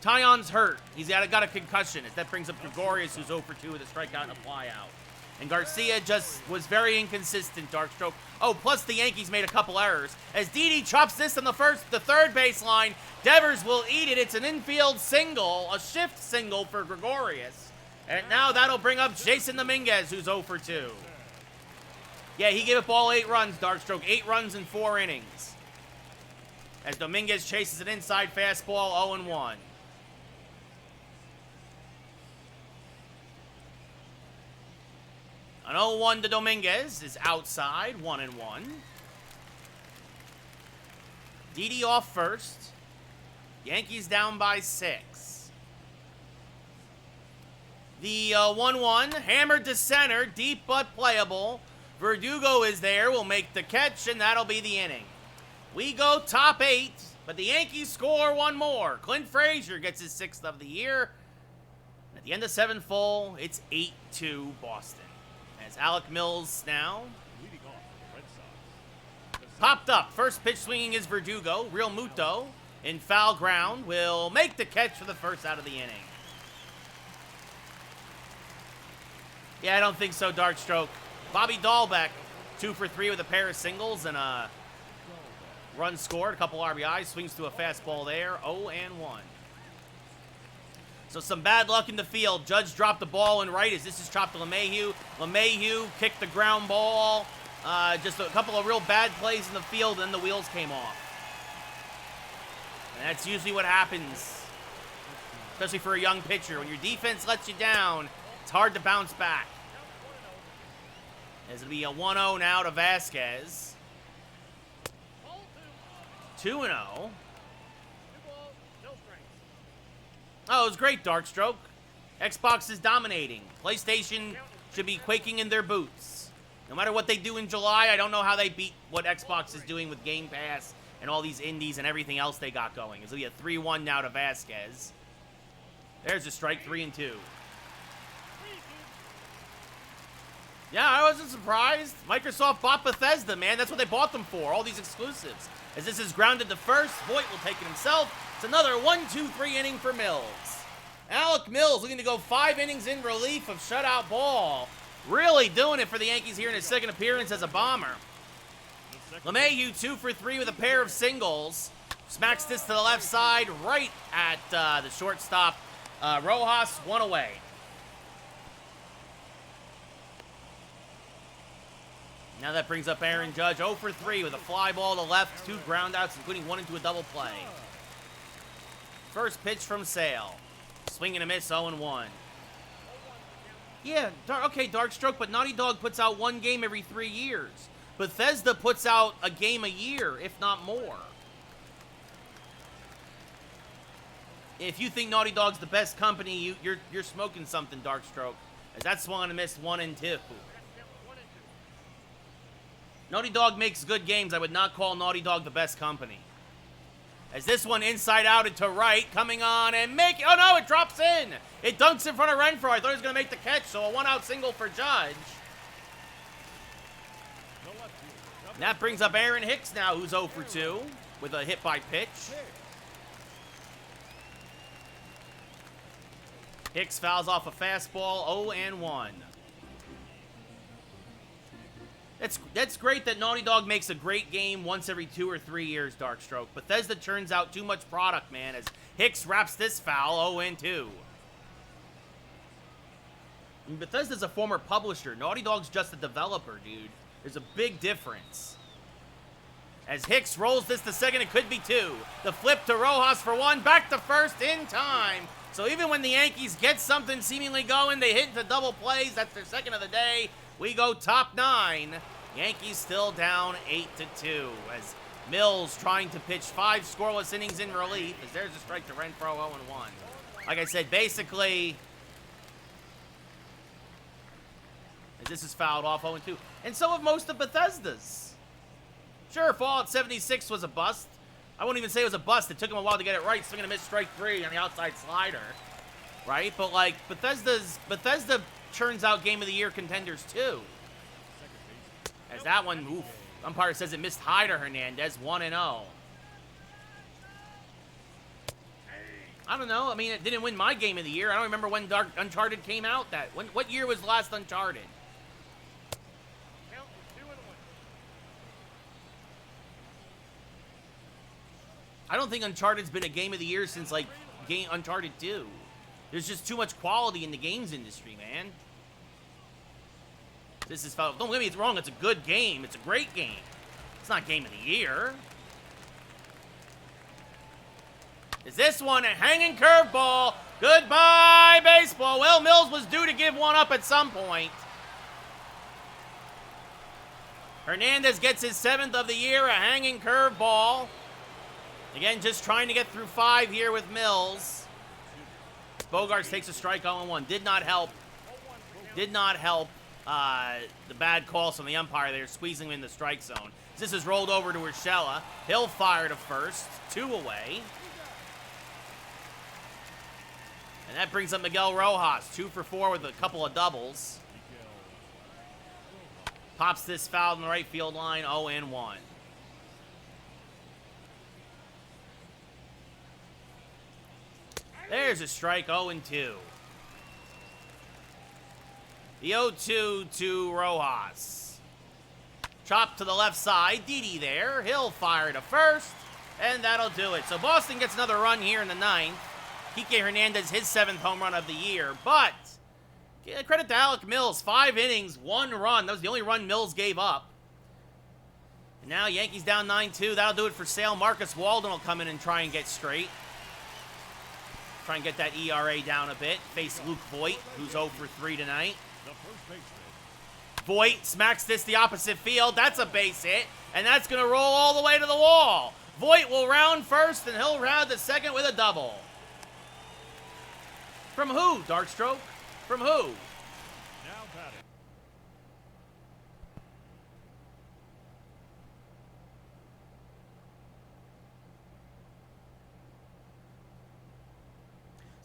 Taillon's hurt. He's got a concussion. As that brings up Gregorius, who's 0 for 2 with a strikeout and a flyout. And Garcia just was very inconsistent, dark stroke. Oh, plus the Yankees made a couple errors. As Didi chops this on the third baseline, Devers will eat it. It's an infield single, a shift single for Gregorius. And now that'll bring up Jason Dominguez, who's 0 for 2. Yeah, he gave up all 8 runs, dark stroke. 8 runs in 4 innings. As Dominguez chases an inside fastball, 0-1. An 0-1 to Dominguez is outside, 1-1. Didi off first. Yankees down by 6. The 1-1, hammered to center, deep but playable. Verdugo is there, will make the catch, and that'll be the inning. We go top 8, but the Yankees score 1 more. Clint Frazier gets his 6th of the year. At the end of 7 full, it's 8-2 Boston. As Alec Mills now popped up. First pitch swinging is Verdugo. Realmuto in foul ground will make the catch for the first out of the inning. Yeah, I don't think so, Darkstroke. Bobby Dahlbeck, 2 for 3 with a pair of singles and a run scored, a couple RBIs, swings to a fastball there, 0-1. So some bad luck in the field. Judge dropped the ball in right as this is chopped to LeMahieu. LeMahieu kicked the ground ball. Just a couple of real bad plays in the field, and then the wheels came off. And that's usually what happens, especially for a young pitcher. When your defense lets you down, it's hard to bounce back. As it'll be a 1-0 now to Vasquez. 2-0. Oh, it was great, Darkstroke. Xbox is dominating. PlayStation should be quaking in their boots. No matter what they do in July, I don't know how they beat what Xbox is doing with Game Pass and all these indies and everything else they got going. It'll be a 3-1 now to Vasquez. There's a strike, 3-2. Yeah, I wasn't surprised. Microsoft bought Bethesda, man. That's what they bought them for, all these exclusives. As this is grounded to first, Voigt will take it himself. It's another 1-2-3 inning for Mills. Alec Mills looking to go 5 innings in relief of shutout ball. Really doing it for the Yankees here in his second appearance as a bomber. LeMahieu 2 for 3 with a pair of singles. Smacks this to the left side, right at the shortstop. Rojas, 1 away. Now that brings up Aaron Judge, 0 for 3 with a fly ball to left, 2 groundouts, including 1 into a double play. First pitch from Sale. Swing and a miss, 0-1. Yeah, okay, Darkstroke, but Naughty Dog puts out 1 game every 3 years. Bethesda puts out a game a year, if not more. If you think Naughty Dog's the best company, you're smoking something, Darkstroke. As that swung and a miss, 1 and 2. Naughty Dog makes good games. I would not call Naughty Dog the best company. As this one inside out into right, coming on and make it. Oh no, it drops in. It dunks in front of Renfroe. I thought he was going to make the catch, so a 1-out single for Judge. And that brings up Aaron Hicks now, who's 0 for 2 with a hit by pitch. Hicks fouls off a fastball, 0-1. That's great that Naughty Dog makes a great game once every 2 or 3 years, Darkstroke. Bethesda turns out too much product, man, as Hicks wraps this foul, 0-2. And Bethesda's a former publisher. Naughty Dog's just a developer, dude. There's a big difference. As Hicks rolls this to second, it could be 2. The flip to Rojas for 1, back to first in time. So even when the Yankees get something seemingly going, they hit into double plays. That's their second of the day. We go top 9. Yankees still down 8-2 as Mills trying to pitch 5 scoreless innings in relief. As there's a strike to Renfroe, 0-1. Like I said, basically, as this is fouled off, 0-2. And so have most of Bethesda's. Sure, Fallout 76 was a bust. I won't even say it was a bust. It took him a while to get it right. Swinging a miss, strike 3 on the outside slider. Right? But, like, Bethesda churns out Game of the Year contenders, too. As that one, oof. Umpire says it missed high to Hernandez, 1-0. I don't know. I mean, it didn't win my Game of the Year. I don't remember when Uncharted came out. What year was the last Uncharted? I don't think Uncharted's been a Game of the Year since, like, Uncharted 2. There's just too much quality in the games industry, man. This is foul. Don't get me wrong, it's a good game. It's a great game. It's not Game of the Year. Is this one a hanging curveball? Goodbye, baseball. Well, Mills was due to give one up at some point. Hernandez gets his 7th of the year, a hanging curveball. Again, just trying to get through 5 here with Mills. Bogarts takes a strike, 0-1. Did not help. Did not help the bad calls from the umpire there, squeezing him in the strike zone. This is rolled over to Urshela. He'll fire to first. 2 away. And that brings up Miguel Rojas. 2 for 4 with a couple of doubles. Pops this foul in the right field line, 0-1. There's a strike, 0-2. The 0-2 to Rojas. Chop to the left side. Didi there. He'll fire to first. And that'll do it. So Boston gets another run here in the ninth. Kike Hernandez, his 7th home run of the year. But credit to Alec Mills. 5 innings, 1 run. That was the only run Mills gave up. And now Yankees down 9-2. That'll do it for Sale. Marcus Walden will come in and try and get straight. Try and get that ERA down a bit. Face Luke Voit, who's 0 for 3 tonight. The first baseman. Voit smacks this the opposite field. That's a base hit. And that's going to roll all the way to the wall. Voit will round first, and he'll round the second with a double. From who, Darkstroke? From who? Now batting.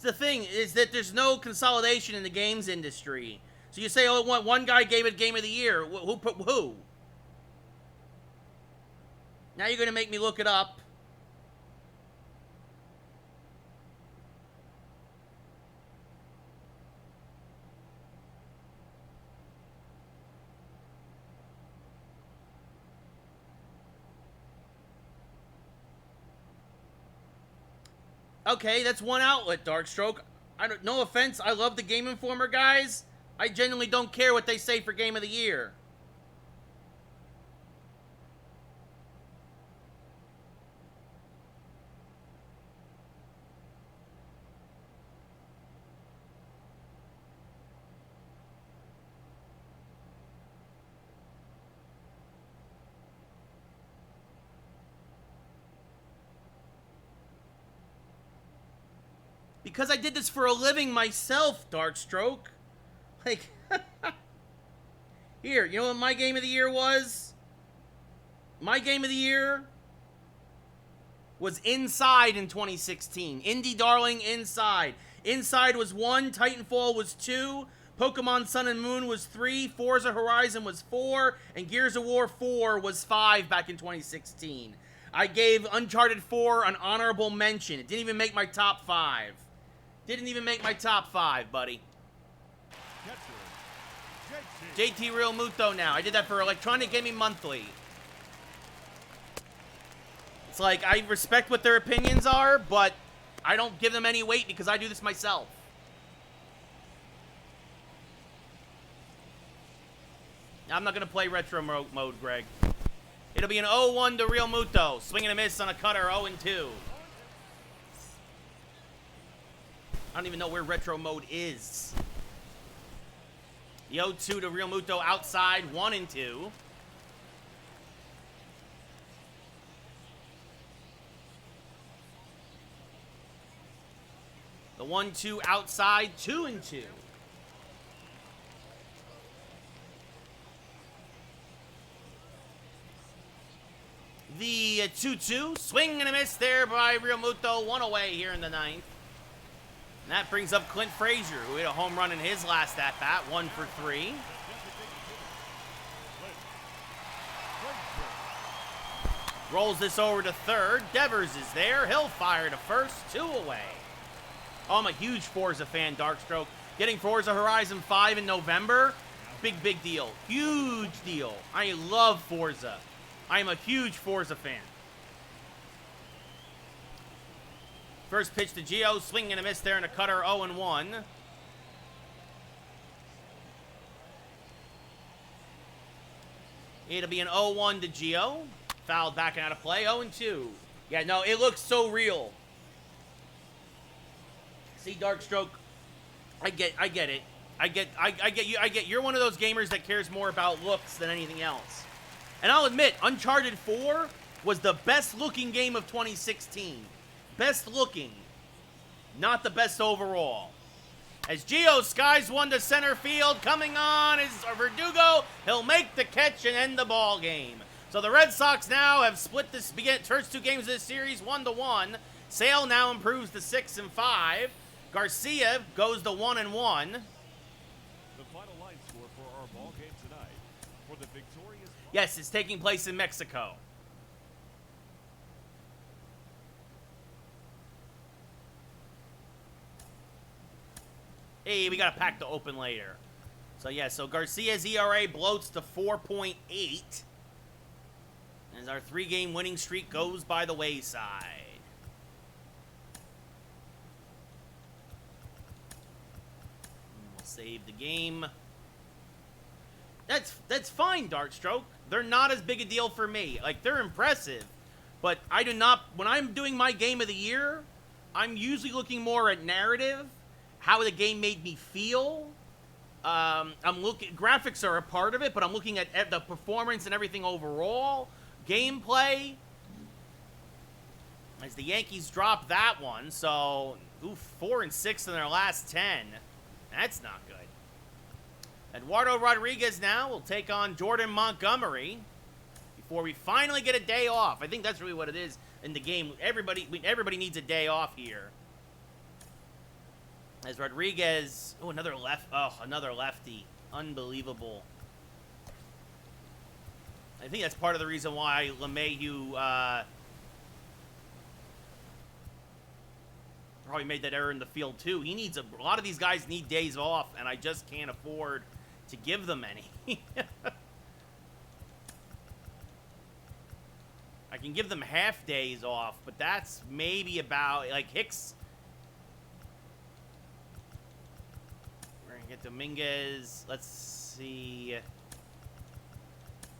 The thing is that there's no consolidation in the games industry. So you say, oh, one guy gave it Game of the Year. Who? Now you're going to make me look it up. Okay, that's one outlet, Darkstroke. No offense, I love the Game Informer guys. I genuinely don't care what they say for Game of the Year. Because I did this for a living myself, Darkstroke. Like, here, you know what my Game of the Year was? My Game of the Year was Inside in 2016. Indie Darling Inside. Inside was 1, Titanfall was 2, Pokemon Sun and Moon was 3, Forza Horizon was 4, and Gears of War 4 was 5 back in 2016. I gave Uncharted 4 an honorable mention. It didn't even make my top 5. Didn't even make my top 5, buddy. JT Real Muto now. I did that for Electronic Gaming Monthly. It's like, I respect what their opinions are, but I don't give them any weight because I do this myself. I'm not going to play retro mode, Greg. It'll be an 0-1 to Real Muto. Swing and a miss on a cutter, 0-2. I don't even know where retro mode is. The 0-2 to Real Muto outside, 1-2. The 1-2 outside, 2-2. The 2-2, swing and a miss there by Real Muto, 1 away here in the ninth. And that brings up Clint Frazier, who hit a home run in his last at-bat, 1 for 3. Rolls this over to third. Devers is there. He'll fire to first, 2 away. Oh, I'm a huge Forza fan, Darkstroke. Getting Forza Horizon 5 in November, big deal. Huge deal. I love Forza. I am a huge Forza fan. First pitch to Gio, swing and a miss there and a cutter, 0-1. It'll be an 0-1 to Gio. Fouled back and out of play, 0-2. Yeah, no, it looks so real. See, Darkstroke, I get it. I get you. You're one of those gamers that cares more about looks than anything else. And I'll admit, Uncharted 4 was the best looking game of 2016. Best looking, not the best overall. As Gio skies one to center field, coming on is Verdugo. He'll make the catch and end the ball game. So the Red Sox now have split this first 2 games of this series 1-1. Sale now improves to 6-5. Garcia goes to 1-1. The final line score for our ball game tonight. For the victorious. Yes, it's taking place in Mexico. Hey, we got a pack to open later. So, yeah, so Garcia's ERA bloats to 4.8. As our 3-game winning streak goes by the wayside. We'll save the game. That's fine, Darkstroke. They're not as big a deal for me. Like, they're impressive. But I do not... When I'm doing my game of the year, I'm usually looking more at narrative, how the game made me feel. I'm looking... Graphics are a part of it, but I'm looking at the performance and everything overall. Gameplay. As the Yankees drop that one, so... Ooh, 4 and 6 in their last 10. That's not good. Eduardo Rodriguez now will take on Jordan Montgomery before we finally get a day off. I think that's really what it is in the game. Everybody needs a day off here. As Rodriguez, another lefty. Unbelievable. I think that's part of the reason why LeMahieu probably made that error in the field too. He needs a lot of these guys need days off, and I just can't afford to give them any. I can give them half days off, but that's maybe about, like, Hicks. We're gonna get Dominguez. Let's see.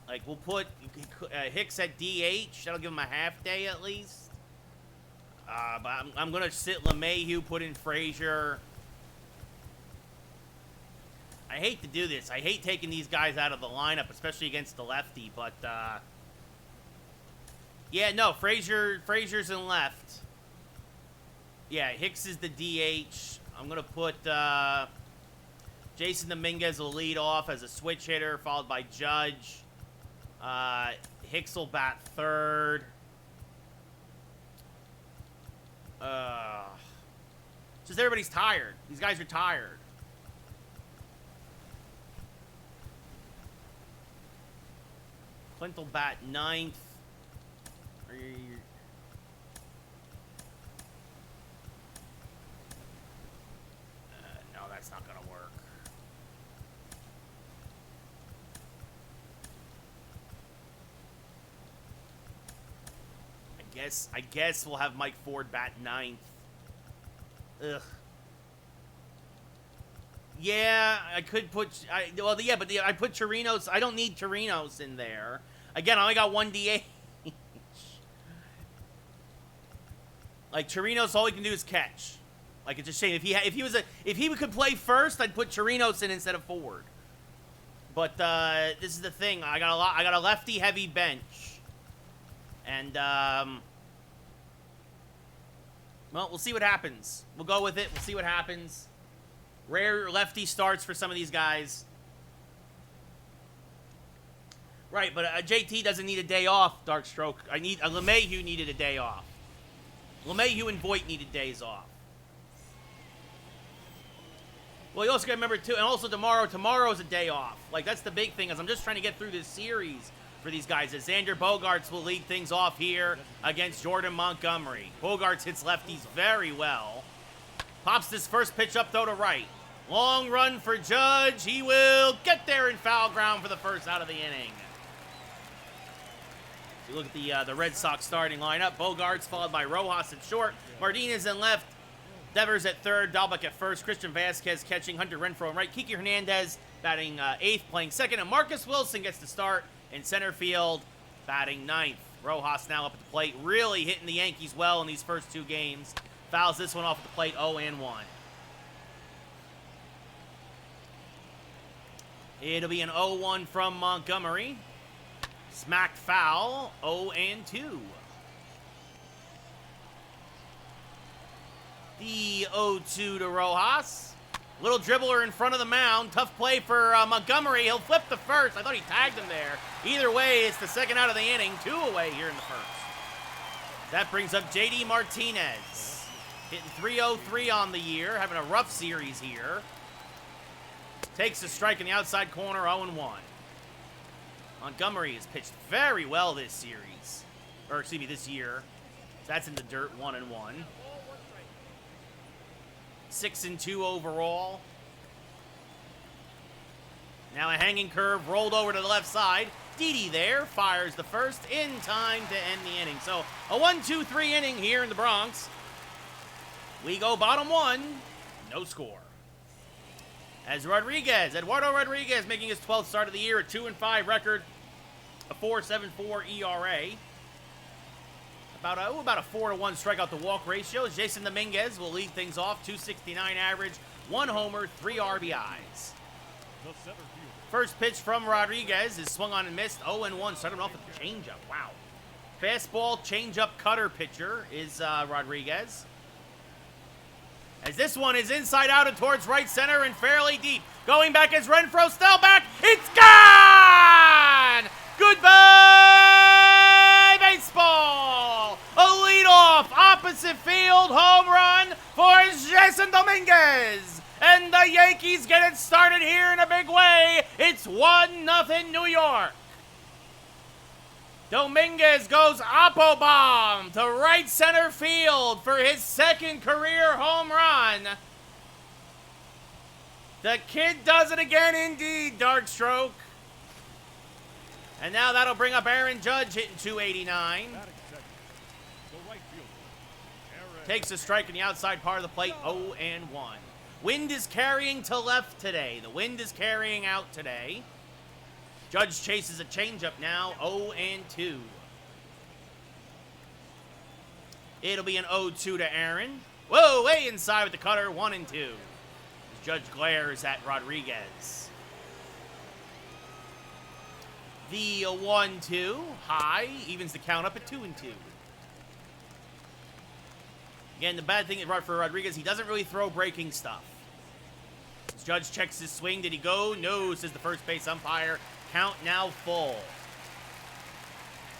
Like, we'll put Hicks at DH. That'll give him a half day at least. But I'm gonna sit LeMahieu, put in Frazier. I hate to do this. I hate taking these guys out of the lineup, especially against the lefty, but, yeah, no, Frazier's in left. Yeah, Hicks is the DH. I'm going to put, Jason Dominguez will lead off as a switch hitter, followed by Judge. Hicks will bat third. Just everybody's tired. These guys are tired. Clint will bat ninth. No, that's not gonna work. I guess we'll have Mike Ford bat ninth. Ugh. Yeah, I could put... I put Chirinos. I don't need Chirinos in there. Again, I only got one DH. Like, Chirinos, all he can do is catch. Like, it's a shame. If he could play first, I'd put Chirinos in instead of Ford. But this is the thing. I got a lefty-heavy bench. And, well, we'll see what happens. We'll go with it. We'll see what happens. Rare lefty starts for some of these guys. Right, but JT doesn't need a day off, Darkstroke. LeMahieu needed a day off. LeMahieu and Voit needed days off. Well, you also got to remember, too, and also tomorrow's a day off. Like, that's the big thing, is I'm just trying to get through this series for these guys. As Xander Bogaerts will lead things off here against Jordan Montgomery. Bogaerts hits lefties very well. Pops this first pitch up, though, to right. Long run for Judge. He will get there in foul ground for the first out of the inning. So you look at the Red Sox starting lineup. Bogaerts followed by Rojas at short. Martinez in left. Devers at third. Dalbec at first. Christian Vasquez catching. Hunter Renfroe in right. Kiki Hernandez batting eighth, playing second. And Marcus Wilson gets to start in center field, batting ninth. Rojas now up at the plate, really hitting the Yankees well in these first two games. Fouls this one off at the plate, 0-1. It'll be an 0-1 from Montgomery. Smacked foul, 0-2. The 0-2 to Rojas. Little dribbler in front of the mound. Tough play for Montgomery. He'll flip the first. I thought he tagged him there. Either way, it's the second out of the inning. 2 away here in the first. That brings up J.D. Martinez. Hitting .303 on the year. Having a rough series here. Takes a strike in the outside corner, 0-1. Montgomery has pitched very well this series. Or, excuse me, this year. So that's in the dirt, 1-1. 6-2 overall. Now a hanging curve rolled over to the left side. Deivi there fires the first in time to end the inning. So a 1-2-3 inning here in the Bronx. We go bottom one, no score. As Eduardo Rodriguez making his 12th start of the year, a 2-5 record, a 4.74 ERA. About a 4-1 strikeout to walk ratio. Jason Dominguez will lead things off, 269 average, 1 homer, 3 RBIs. First pitch from Rodriguez is swung on and missed, 0-1. Started off with a changeup. Wow. Fastball, changeup, cutter pitcher is Rodriguez. As this one is inside out and towards right center and fairly deep. Going back is Renfroe, still back. It's gone! Goodbye, baseball! A leadoff opposite field home run for Jason Dominguez. And the Yankees get it started here in a big way. It's 1-0 New York. Dominguez goes oppo bomb to right center field for his second career home run. The kid does it again indeed, Darkstroke. And now that'll bring up Aaron Judge hitting 289. Takes a strike in the outside part of the plate, 0-1. Wind is carrying to left today. The wind is carrying out today. Judge chases a changeup now, 0-2. It'll be an 0-2 to Aaron. Whoa, way inside with the cutter, 1-2. Judge glares at Rodriguez. The 1-2, high, evens the count up at 2-2. Again, the bad thing for Rodriguez, he doesn't really throw breaking stuff. As Judge checks his swing, did he go? No, says the first base umpire. Count now full.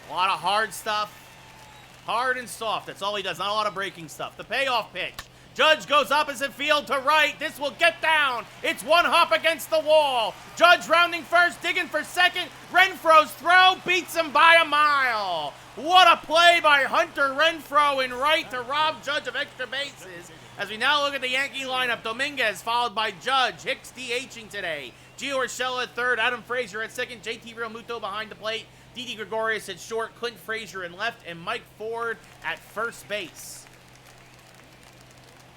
A lot of hard stuff. Hard and soft, that's all he does. Not a lot of breaking stuff. The payoff pitch. Judge goes opposite field to right. This will get down. It's one hop against the wall. Judge rounding first, digging for second. Renfroe's throw beats him by a mile. What a play by Hunter Renfroe in right to rob Judge of extra bases. As we now look at the Yankee lineup, Dominguez followed by Judge. Hicks DHing today. Gio Urshela at third, Adam Frazier at second, JT Realmuto behind the plate, Didi Gregorius at short, Clint Frazier in left, and Mike Ford at first base.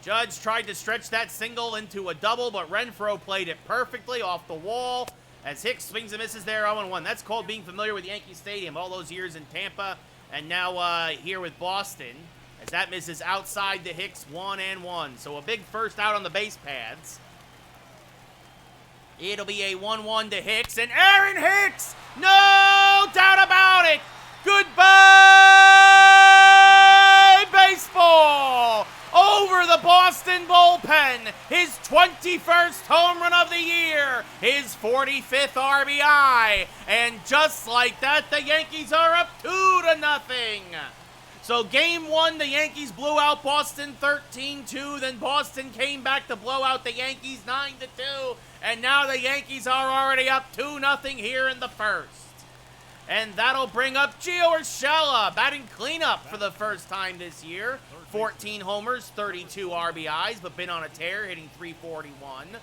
Judge tried to stretch that single into a double, but Renfroe played it perfectly off the wall as Hicks swings and misses there 0-1. That's called being familiar with Yankee Stadium all those years in Tampa and now here with Boston, as that misses outside the Hicks 1-1. So a big first out on the base paths. It'll be a 1-1 to Hicks, and Aaron Hicks, no doubt about it. Goodbye, baseball. Over the Boston bullpen, his 21st home run of the year, his 45th RBI, and just like that, the Yankees are up 2-0. So game one, the Yankees blew out Boston 13-2, then Boston came back to blow out the Yankees 9-2, and now the Yankees are already up 2-0 here in the first. And that'll bring up Gio Urshela, batting cleanup for the first time this year. 14 homers, 32 RBIs, but been on a tear, hitting .341.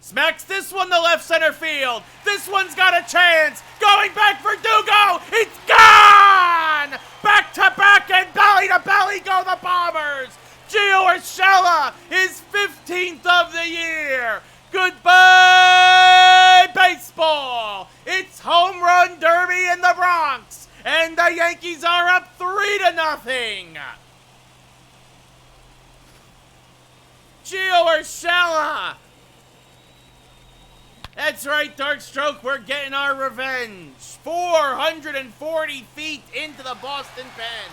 Smacks this one to left center field. This one's got a chance. Going back for Dugo. It's gone! Back to back and belly to belly go the Bombers. Gio Urshela, his 15th of the year. Goodbye, baseball. It's home run derby in the Bronx, and the Yankees are up 3-0. Gio Urshela. That's right, Darkstroke, we're getting our revenge. 440 feet into the Boston pen,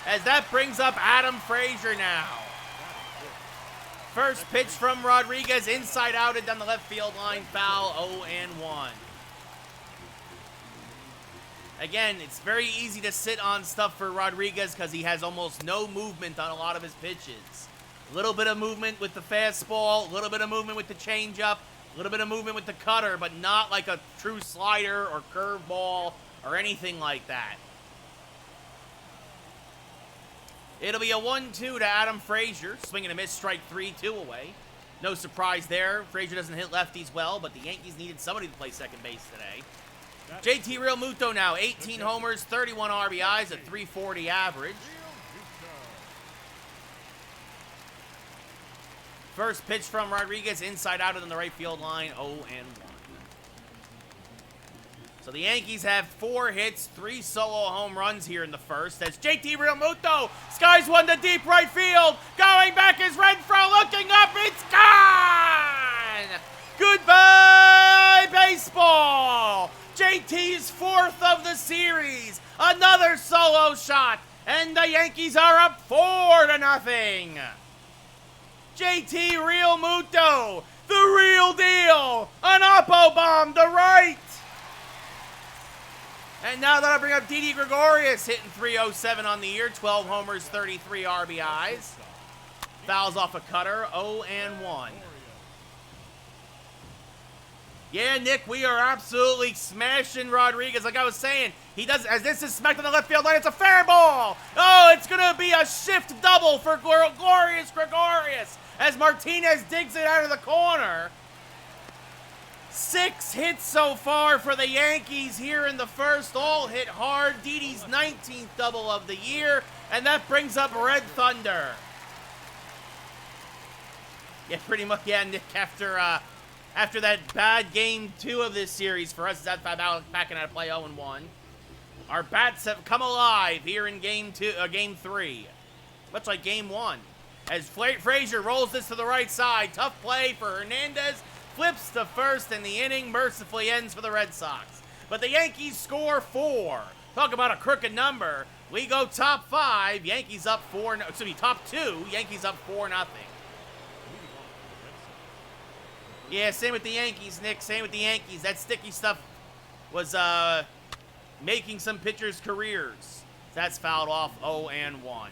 as that brings up Adam Frazier now. First pitch from Rodriguez, inside outed down the left field line, foul, 0-1. Again, it's very easy to sit on stuff for Rodriguez because he has almost no movement on a lot of his pitches. A little bit of movement with the fastball, a little bit of movement with the changeup, a little bit of movement with the cutter, but not like a true slider or curveball or anything like that. It'll be a 1-2 to Adam Frazier. Swing and a miss, strike 3, 2 away. No surprise there. Frazier doesn't hit lefties well, but the Yankees needed somebody to play second base today. JT Realmuto now, 18 homers, 31 RBIs, a 340 average. First pitch from Rodriguez, inside out on the right field line, 0-1. So the Yankees have 4 hits, 3 solo home runs here in the first. As JT Realmuto skies one to deep right field. Going back is Renfroe, looking up, it's gone! Goodbye, baseball! JT's 4th of the series. Another solo shot, and the Yankees are up 4-0. JT Realmuto, the real deal. An oppo bomb to right. And now that'll bring up Deivi Gregorius, hitting .307 on the year, 12 homers, 33 RBIs. Fouls off a cutter, 0-1. Yeah, Nick, we are absolutely smashing Rodriguez. Like I was saying, he does, as this is smacked on the left field line, it's a fair ball. Oh, it's going to be a shift double for Glorious Gregorius as Martinez digs it out of the corner. 6 hits so far for the Yankees here in the first, all hit hard. Didi's 19th double of the year, and that brings up Red Thunder. Yeah, pretty much, yeah, Nick, after that bad game 2 of this series for us, that's backing out of play 0-1. Our bats have come alive here in game 3, much like game 1. As Frazier rolls this to the right side, tough play for Hernandez, flips to first, and the inning mercifully ends for the Red Sox. But the Yankees score 4. Talk about a crooked number. We go top 5, Yankees up 4, top 2, Yankees up 4-0. Yeah, same with the Yankees, Nick. Same with the Yankees. That sticky stuff was making some pitchers' careers. That's fouled off, 0-1.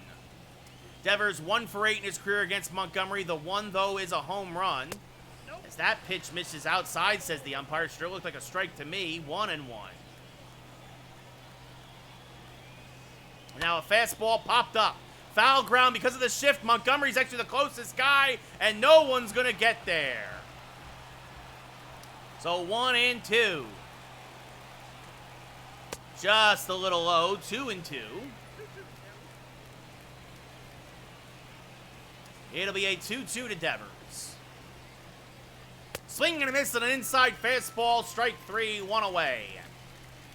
Devers 1 for 8 in his career against Montgomery. The one, though, is a home run. As that pitch misses outside, says the umpire. Sure looked like a strike to me. 1-1. Now a fastball popped up. Foul ground because of the shift. Montgomery's actually the closest guy, and no one's going to get there. So 1-2. Just a little low. 2-2. It'll be a 2-2 to Devers. Swing and a miss on an inside fastball. Strike 3, 1 away.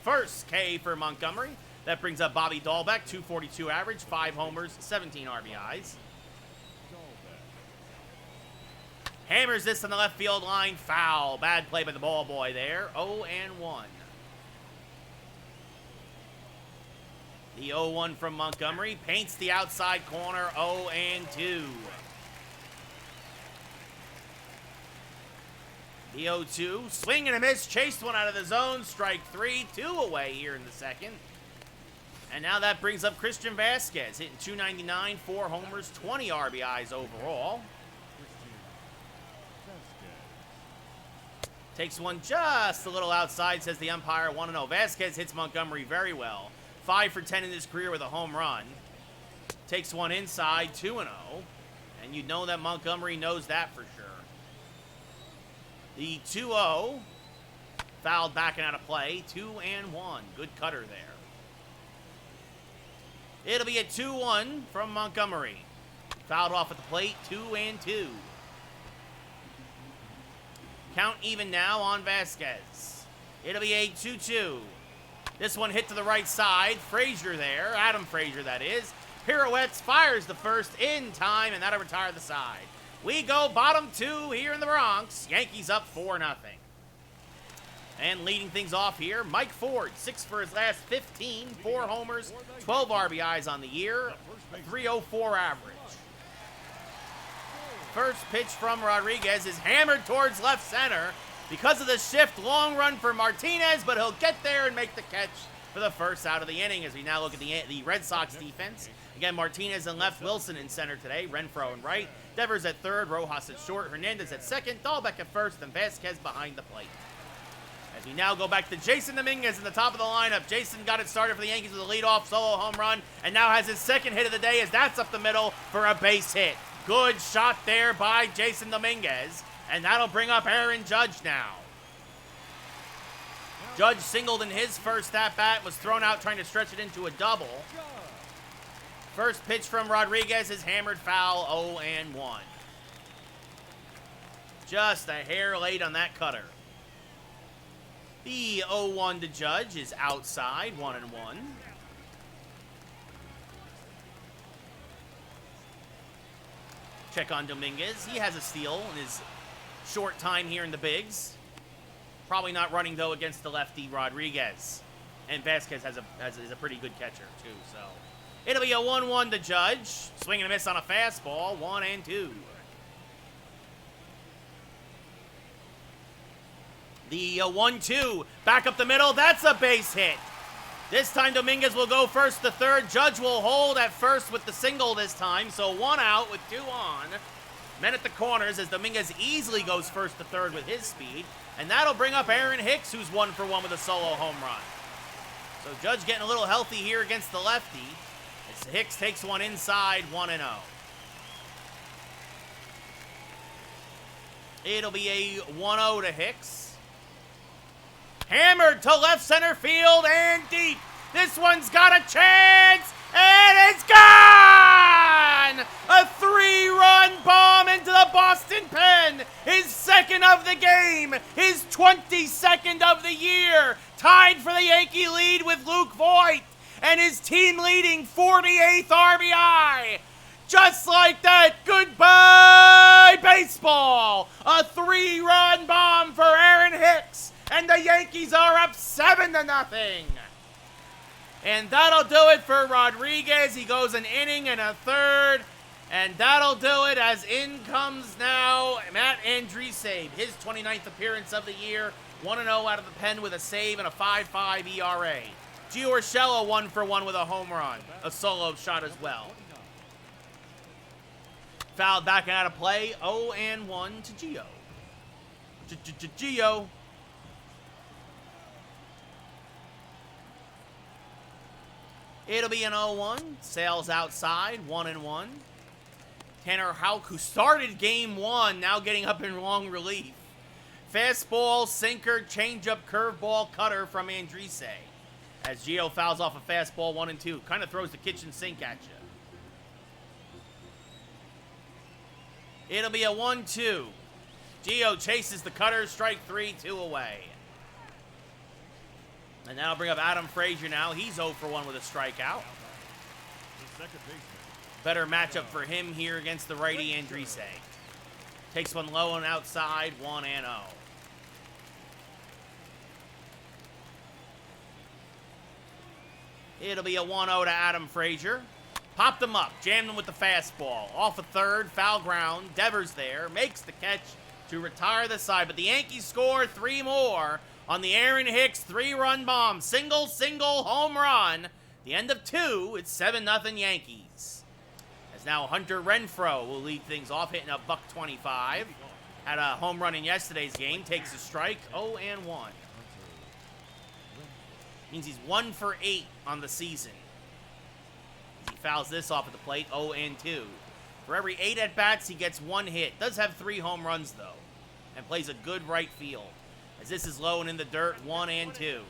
First K for Montgomery. That brings up Bobby Dahlbeck, 242 average, 5 homers, 17 RBIs. Hammers this on the left field line. Foul. Bad play by the ball boy there. 0-1. The 0-1 from Montgomery. Paints the outside corner. 0-2. The 0-2. Swing and a miss. Chased one out of the zone. Strike 3. 2 away here in the second. And now that brings up Christian Vasquez. Hitting .299, 4 homers, 20 RBIs overall. Takes one just a little outside, says the umpire. 1-0. Vasquez hits Montgomery very well. 5 for 10 in his career with a home run. Takes one inside, 2-0. And you know that Montgomery knows that for sure. The 2-0. Fouled backing out of play. 2-1. Good cutter there. It'll be a 2-1 from Montgomery. Fouled off at the plate. 2-2. Count even now on Vasquez. It'll be a 2-2. This one hit to the right side. Frazier there. Adam Frazier, that is. Pirouettes, fires the first in time, and that'll retire the side. We go bottom 2 here in the Bronx. Yankees up 4-0. And leading things off here, Mike Ford, 6 for his last 15, 4 homers, 12 RBIs on the year, a .304 average. First pitch from Rodriguez is hammered towards left center. Because of the shift, long run for Martinez, but he'll get there and make the catch for the first out of the inning as we now look at the Red Sox defense. Again, Martinez in left, Wilson in center today, Renfroe in right, Devers at third, Rojas at short, Hernandez at second, Dahlbeck at first, and Vasquez behind the plate. As we now go back to Jason Dominguez in the top of the lineup. Jason got it started for the Yankees with a leadoff solo home run, and now has his second hit of the day as that's up the middle for a base hit. Good shot there by Jason Dominguez. And that'll bring up Aaron Judge now. Judge singled in his first at-bat, was thrown out trying to stretch it into a double. First pitch from Rodriguez is hammered foul, 0-1. Just a hair late on that cutter. The 0-1 to Judge is outside, 1-1. Check on Dominguez. He has a steal in his short time here in the bigs. Probably not running, though, against the lefty Rodriguez. And Vasquez is a pretty good catcher, too. So it'll be a 1-1 to Judge. Swing and a miss on a fastball, 1-2. The 1-2, back up the middle. That's a base hit. This time Dominguez will go first to third. Judge will hold at first with the single this time. So 1 out with 2 on. Men at the corners as Dominguez easily goes first to third with his speed. And that'll bring up Aaron Hicks, who's 1 for 1 with a solo home run. So Judge getting a little healthy here against the lefty. As Hicks takes one inside, 1-0. It'll be a 1-0 to Hicks. Hammered to left center field and deep. This one's got a chance, and it's gone! A 3-run bomb into the Boston pen. His second of the game, his 22nd of the year. Tied for the Yankee lead with Luke Voigt, and his team-leading 48th RBI. Just like that, goodbye baseball. A 3-run bomb for Aaron Hicks, and the Yankees are up 7-0. And that'll do it for Rodriguez. He goes an inning and a third. And that'll do it as in comes now Matt Andriese, his 29th appearance of the year. 1-0 out of the pen with a save and a 5.5 ERA. Gio Urshela 1 for 1 with a home run. A solo shot as well. Fouled back and out of play. 0-1 to Gio. Gio. It'll be an 0-1. Sales outside, 1-1. Tanner Houck, who started game 1, now getting up in long relief. Fastball, sinker, changeup, curveball, cutter from Andriese. As Gio fouls off a fastball, 1-2. Kind of throws the kitchen sink at you. It'll be a 1-2. Gio chases the cutter, strike 3, 2 away. And that'll bring up Adam Frazier now. He's 0 for 1 with a strikeout. Better matchup for him here against the righty Andriese. Takes one low and outside, 1-0. It'll be a 1-0 to Adam Frazier. Popped him up, jammed him with the fastball. Off a third, foul ground. Devers there, makes the catch to retire the side. But the Yankees score 3 more on the Aaron Hicks 3-run bomb. Single, home run. The end of 2, it's 7-0 Yankees. As now Hunter Renfroe will lead things off, hitting a $125. Had a home run in yesterday's game, takes a strike, 0-1. Means he's 1 for 8 on the season. He fouls this off at the plate, 0-2. For every 8 at-bats, he gets 1 hit. Does have 3 home runs, though, and plays a good right field. As this is low and in the dirt, 1-2.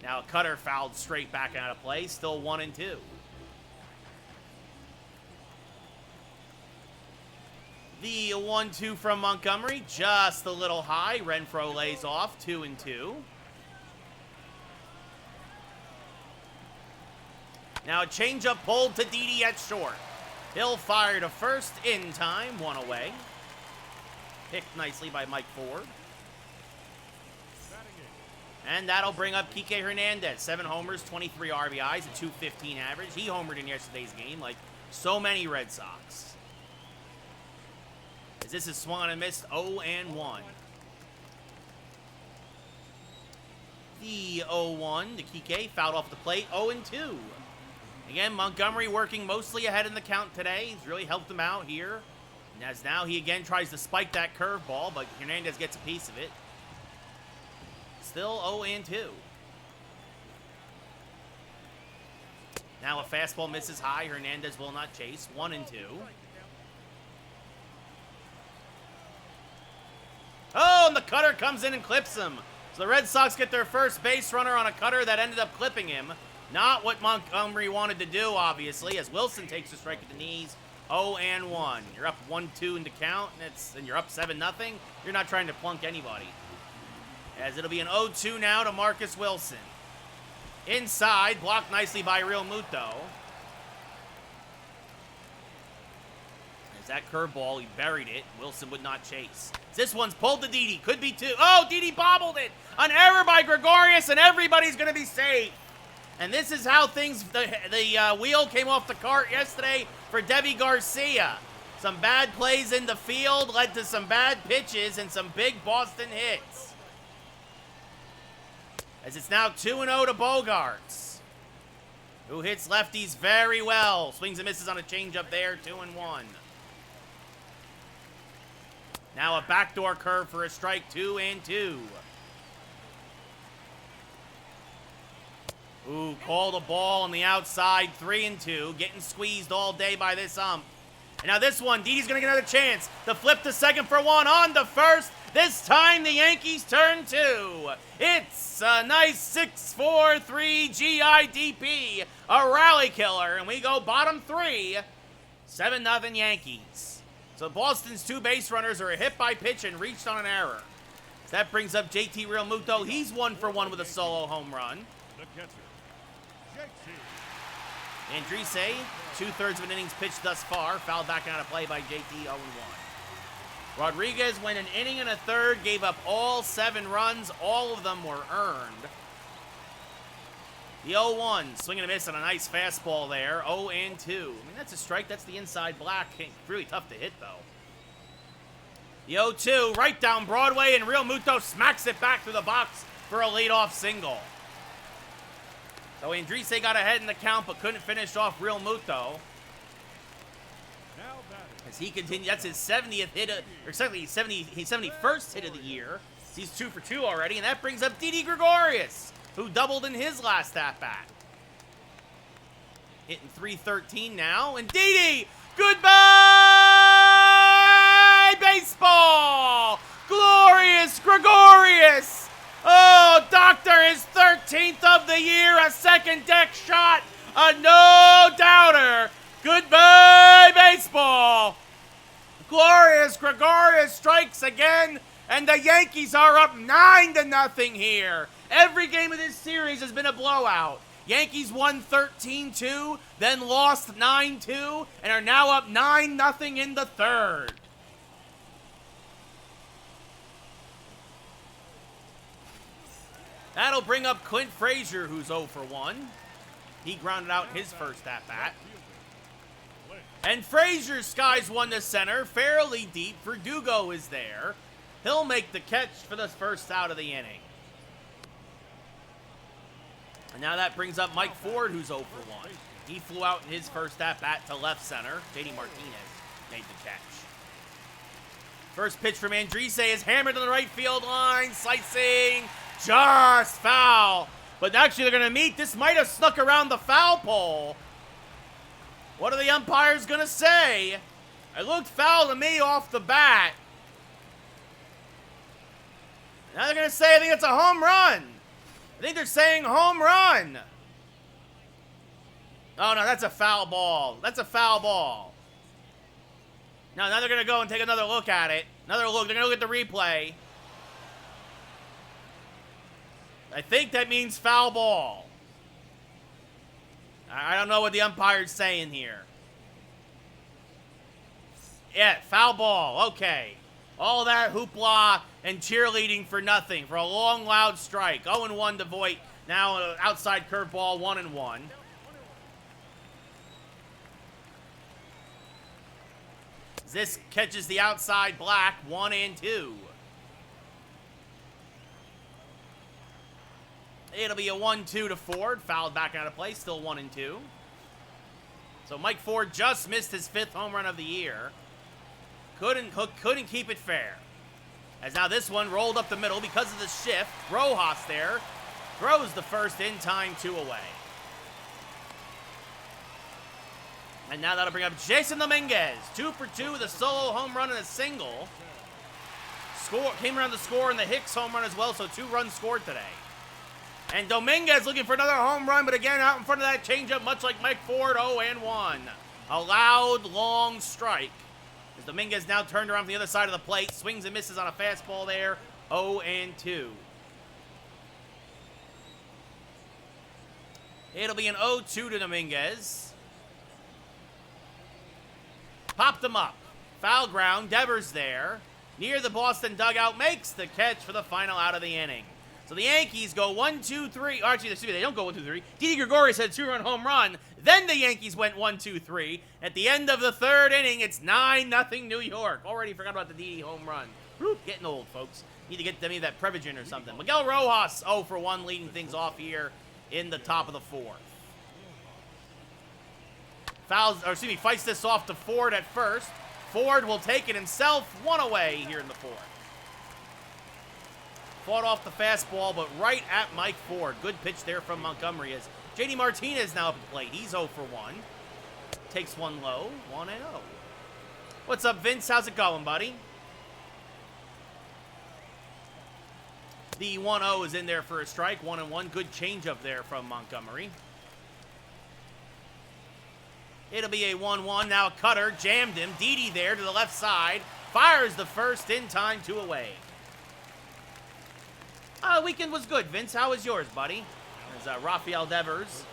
Now a cutter fouled straight back out of play, still 1-2. The 1-2 from Montgomery, just a little high. Renfroe lays off, 2-2. Now a changeup pulled to Didi at short. Hill fired to first in time, 1 away. Picked nicely by Mike Ford. And that'll bring up Kike Hernandez. 7 homers, 23 RBIs, a .215 average. He homered in yesterday's game like so many Red Sox. As this is swung and missed, 0-1. The 0-1 to Kike, fouled off the plate, 0-2. Again, Montgomery working mostly ahead in the count today. He's really helped him out here. And as now he again tries to spike that curveball, but Hernandez gets a piece of it. Still 0-2. Now a fastball misses high. Hernandez will not chase. 1-2. Oh, and the cutter comes in and clips him. So the Red Sox get their first base runner on a cutter that ended up clipping him. Not what Montgomery wanted to do, obviously, as Wilson takes a strike at the knees. 0-1. You're up 1-2 in the count, and you're up 7-0. You're not trying to plunk anybody. As it'll be an 0-2 now to Marcus Wilson. Inside, blocked nicely by Real Muto. As that curveball, he buried it. Wilson would not chase. This one's pulled to Didi. Could be 2. Oh, Didi bobbled it. An error by Gregorius, and everybody's going to be safe. And this is how things, the wheel came off the cart yesterday for Deivi Garcia. Some bad plays in the field led to some bad pitches and some big Boston hits. As it's now 2-0 to Bogarts, who hits lefties very well. Swings and misses on a changeup there, 2-1. Now a backdoor curve for a strike, 2-2. Ooh, called a ball on the outside, 3-2. Getting squeezed all day by this ump. And now this one, Didi's going to get another chance. The flip to second for 1, on to first. This time the Yankees turn 2. It's a nice 6-4-3 GIDP, a rally killer. And we go bottom 3, 7-0 Yankees. So Boston's 2 base runners are a hit by pitch and reached on an error. So that brings up JT Realmuto. He's 1 for 1 with a solo home run. The catcher, Andriese, 2/3 of an innings pitched thus far. Fouled back out of play by JT, 0-1. Rodriguez went an inning and a third, gave up all 7 runs. All of them were earned. The 0-1, swinging a miss on a nice fastball there. 0-2. I mean, that's a strike. That's the inside black. Really tough to hit, though. The 0-2, right down Broadway, and Real Muto smacks it back through the box for a leadoff single. So Andriese got ahead in the count, but couldn't finish off Real Muto. As he continues, that's his 70th hit, or exactly his 71st hit of the year. He's 2 for 2 already, and that brings up Didi Gregorius, who doubled in his last at-bat. Hitting .313 now, and Didi, goodbye, baseball! Glorious Gregorius! Oh, doctor, his 13th of the year, a second deck shot, a no-doubter. Goodbye, baseball. Glorious Gregorius strikes again, and the Yankees are up 9-0 here. Every game of this series has been a blowout. Yankees won 13-2, then lost 9-2, and are now up 9-0 in the third. That'll bring up Clint Frazier, who's 0 for 1. He grounded out his first at-bat. And Frazier skies one to center, fairly deep. Verdugo is there. He'll make the catch for the first out of the inning. And now that brings up Mike Ford, who's 0 for 1. He flew out in his first at-bat to left center. JD Martinez made the catch. First pitch from Andriese is hammered on the right field line. Slicing, just foul. But actually they're going to meet. This might have snuck around the foul pole. What are the umpires going to say? It looked foul to me off the bat. Now they're going to say, I think it's a home run. I think they're saying home run. Oh, no, that's a foul ball. That's a foul ball. Now they're going to go and take another look at it. Another look. They're going to look at the replay. I think that means foul ball. I don't know what the umpire's saying here. Yeah, foul ball. Okay. All that hoopla and cheerleading for nothing. For a long, loud strike. 0-1 to Voit. Now outside curveball, 1-1. This catches the outside black, 1-2. It'll be a 1-2 to Ford. Fouled back out of play. Still 1-2. So Mike Ford just missed his 5th home run of the year. Couldn't keep it fair. As now this one rolled up the middle because of the shift. Rojas there throws the first in time, 2 away. And now that'll bring up Jason Dominguez. 2 for 2 with a solo home run and a single. Came around to score in the Hicks home run as well, so 2 runs scored today. And Dominguez looking for another home run, but again, out in front of that changeup, much like Mike Ford, 0-1. A loud, long strike. As Dominguez now turned around from the other side of the plate, swings and misses on a fastball there, 0-2. It'll be an 0-2 to Dominguez. Popped him up. Foul ground, Devers there. Near the Boston dugout, makes the catch for the final out of the inning. So the Yankees go 1-2-3. Or actually, excuse me, they don't go 1-2-3. Deivi Garcia had a 2-run home run. Then the Yankees went 1-2-3. At the end of the third inning, it's 9-0 New York. Already forgot about the Deivi home run. Whew, getting old, folks. Need to get them that Prevagen or something. Miguel Rojas, 0 for 1, leading things off here in the top of the fourth. Fights this off to Ford at first. Ford will take it himself, 1 away here in the fourth. Fought off the fastball, but right at Mike Ford. Good pitch there from Montgomery as JD Martinez now up at the plate. He's 0 for 1. Takes one low, 1-0. What's up, Vince? How's it going, buddy? The 1-0 is in there for a strike, 1-1. Good changeup there from Montgomery. It'll be a 1-1. Now a cutter jammed him. Didi there to the left side. Fires the first in time, 2 away. Weekend was good, Vince. How was yours, buddy? There's Rafael Devers.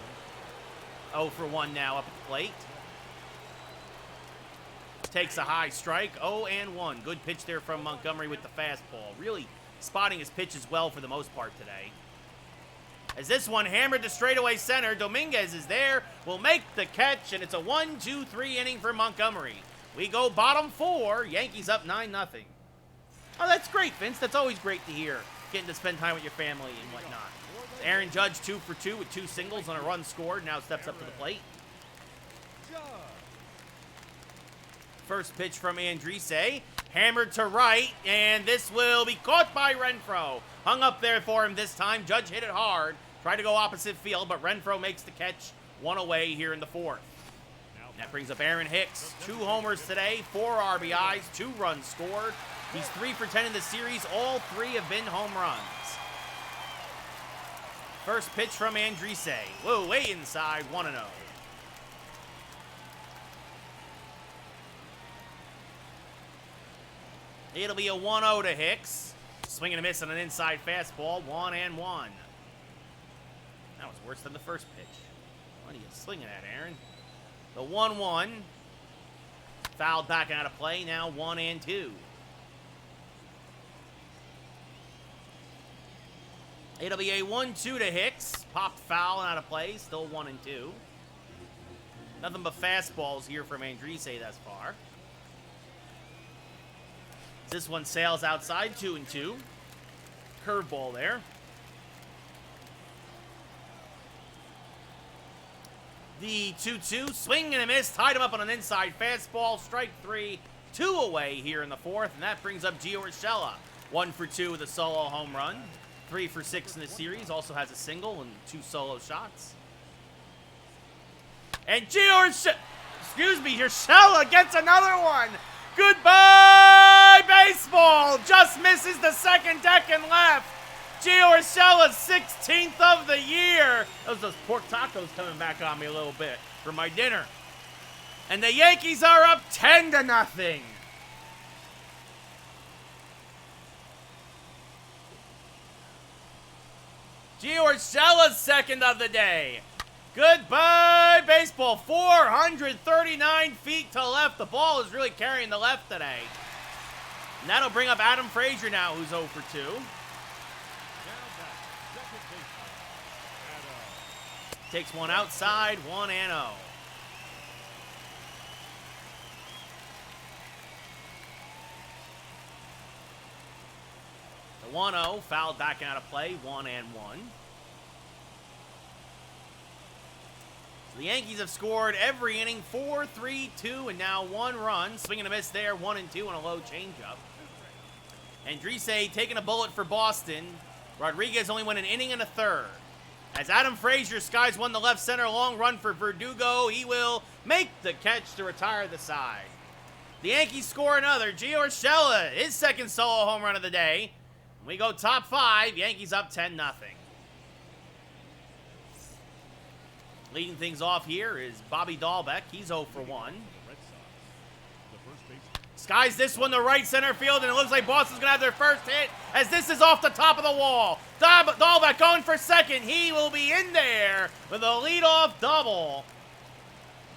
0 for 1 now up at the plate. Takes a high strike. 0-1. Good pitch there from Montgomery with the fastball. Really spotting his pitches well for the most part today. As this one hammered to straightaway center, Dominguez is there, will make the catch, and it's a 1-2-3 inning for Montgomery. We go bottom 4, Yankees up 9-0. Oh, that's great, Vince. That's always great to hear, getting to spend time with your family and whatnot. Aaron Judge 2 for 2 with 2 singles on a run scored, now steps up to the plate. First pitch from Andriese, hammered to right, and this will be caught by Renfroe. Hung up there for him this time. Judge hit it hard. Tried to go opposite field, but Renfroe makes the catch, 1 away here in the fourth. That brings up Aaron Hicks. 2 homers today, 4 RBIs, 2 runs scored. He's 3 for 10 in the series. All 3 have been home runs. First pitch from Andriese. Whoa, way inside, 1-0. It'll be a 1-0 to Hicks. Swing and a miss on an inside fastball, 1-1. That was worse than the first pitch. What are you slinging at, Aaron? The 1-1. Fouled back out of play, now 1-2. It'll be a 1-2 to Hicks. Popped foul and out of play, still 1-2. Nothing but fastballs here from Andriese thus far. This one sails outside, 2-2. Curveball there. The 2-2, swing and a miss, tied him up on an inside fastball, strike 3, 2 away here in the fourth, and that brings up Gio Urshela. 1 for 2 with a solo home run, 3 for 6 in the series, also has a single and 2 solo shots. And Gio Urshela gets another one. Goodbye, baseball! Just misses the second deck and left. Gio Urshela's 16th of the year. Those pork tacos coming back on me a little bit for my dinner. And the Yankees are up 10-0. Gio Urshela's second of the day. Goodbye, baseball. 439 feet to left. The ball is really carrying the left today. And that'll bring up Adam Frazier now, who's 0 for 2. Takes one outside, 1-0. The 1-0, fouled back out of play, 1-1. The Yankees have scored every inning, 4, 3, 2, and now 1 run. Swing and a miss there, 1-2 on a low changeup. Andriese taking a bullet for Boston. Rodriguez only went an inning and a third. As Adam Frazier skies one to left center, long run for Verdugo. He will make the catch to retire the side. The Yankees score another. Gio Urshela, his second solo home run of the day. We go top 5. Yankees up 10-0. Leading things off here is Bobby Dahlbeck. He's 0 for 1. Skies this one to right center field, and it looks like Boston's going to have their first hit as this is off the top of the wall. Dahlbeck going for second. He will be in there with a leadoff double.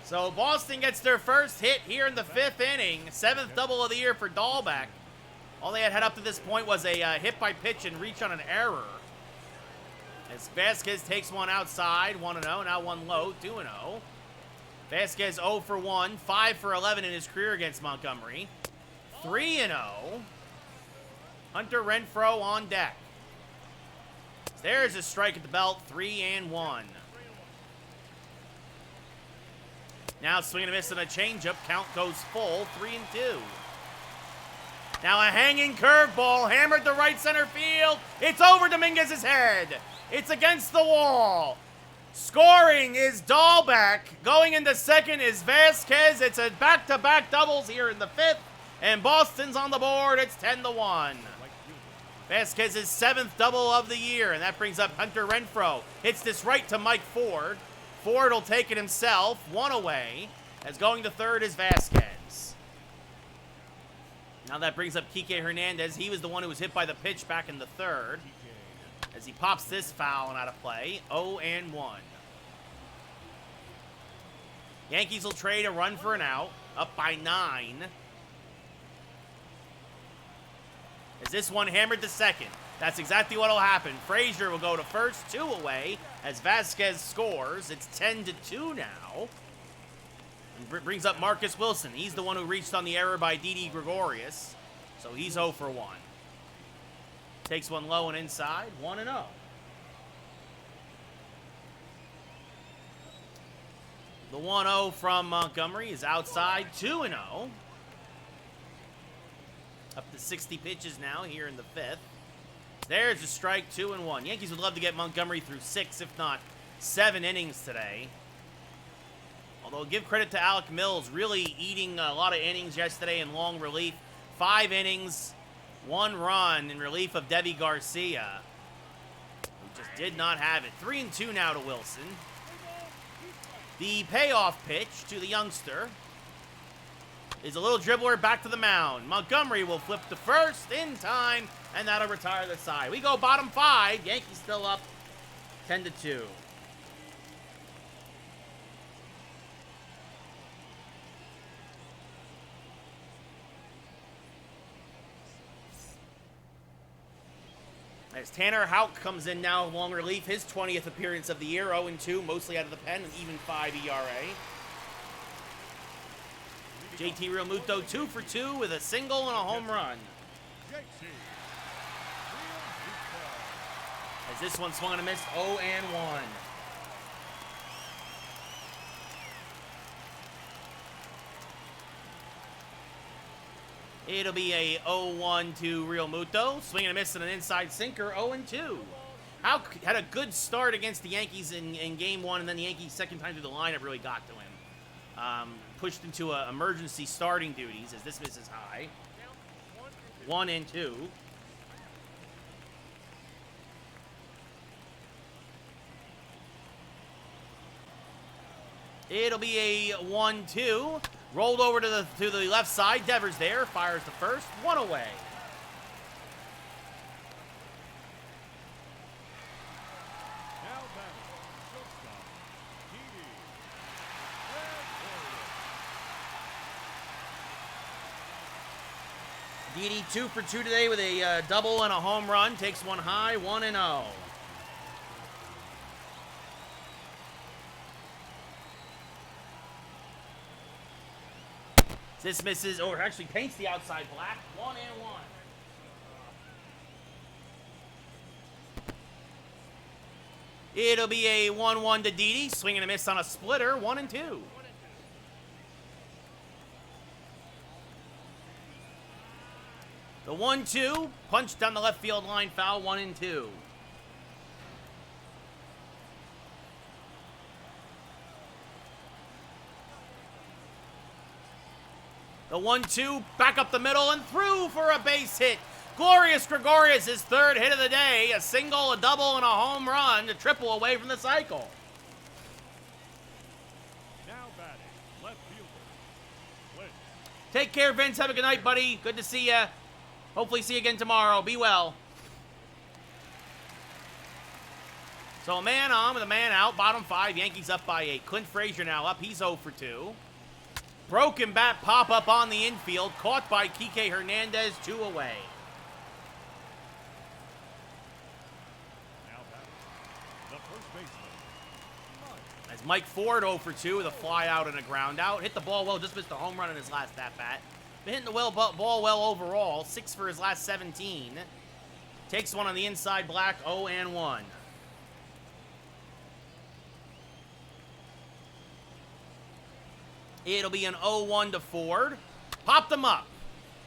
So Boston gets their first hit here in the 5th inning. 7th double of the year for Dahlbeck. All they had up to this point was a hit by pitch and reach on an error. As Vasquez takes one outside, 1-0, now one low, 2-0. Vasquez 0 for 1, 5 for 11 in his career against Montgomery. 3-0. Hunter Renfroe on deck. There's a strike at the belt, 3-1. Now swing and a miss on a changeup, count goes full, 3-2. Now a hanging curveball, hammered to right center field. It's over Dominguez's head. It's against the wall. Scoring is Dahlbeck. Going into second is Vasquez. It's a back-to-back doubles here in the 5th. And Boston's on the board. It's 10-1. Vasquez's 7th double of the year. And that brings up Hunter Renfroe. Hits this right to Mike Ford. Ford will take it himself. 1 away. As going to third is Vasquez. Now that brings up Kike Hernandez. He was the one who was hit by the pitch back in the 3rd. As he pops this foul and out of play, 0-1. Yankees will trade a run for an out, up by 9. As this one hammered to second. That's exactly what will happen. Frazier will go to first, 2 away, as Vasquez scores. It's 10-2 now. And brings up Marcus Wilson. He's the one who reached on the error by Didi Gregorius. So he's 0 for 1. Takes one low and inside, 1-0. The 1-0 from Montgomery is outside, 2-0. Up to 60 pitches now here in the 5th. There's a strike, 2-1. Yankees would love to get Montgomery through 6, if not 7 innings today. Although give credit to Alec Mills, really eating a lot of innings yesterday in long relief. 5 innings. 1 run in relief of Deivi Garcia, who just did not have it. 3-2 now to Wilson. The payoff pitch to the youngster is a little dribbler back to the mound. Montgomery will flip to first in time, and that'll retire the side. We go bottom 5. Yankees still up 10-2. As Tanner Houck comes in now, long relief, his 20th appearance of the year, 0-2, mostly out of the pen, an even 5 ERA. JT Realmuto 2 for 2 with a single and a home run. As this one swung and a miss, 0-1. It'll be a 0-1 to Realmuto. Swing and a miss and an inside sinker, 0-2. Houck had a good start against the Yankees in Game 1, and then the Yankees' second time through the lineup really got to him. Pushed into emergency starting duties as this misses high. 1-2. It'll be a 1-2. Rolled over to the left side. Devers there. Fires the first. 1 away. Didi 2 for 2 today with a double and a home run. Takes one high. 1-0. This misses, or actually paints the outside black. 1-1. It'll be a 1-1 to Didi. Swing and a miss on a splitter. 1-2. The 1-2. Punch down the left field line. Foul. 1-2. The 1-2, back up the middle and through for a base hit. Glorious Gregorius, his third hit of the day. A single, a double, and a home run. A triple away from the cycle. Now batting, left fielder. Flynn. Take care, Vince. Have a good night, buddy. Good to see ya. Hopefully see you again tomorrow. Be well. So a man on with a man out. Bottom 5. Yankees up by 8. Clint Frazier now up. He's 0 for 2. Broken bat pop-up on the infield. Caught by Kike Hernandez. 2 away. As Mike Ford 0 for 2 with a fly out and a ground out. Hit the ball well, just missed a home run in his last at-bat. Been hitting the ball well overall. 6 for his last 17. Takes one on the inside black, 0-1. It'll be an 0-1 to Ford. Popped him up.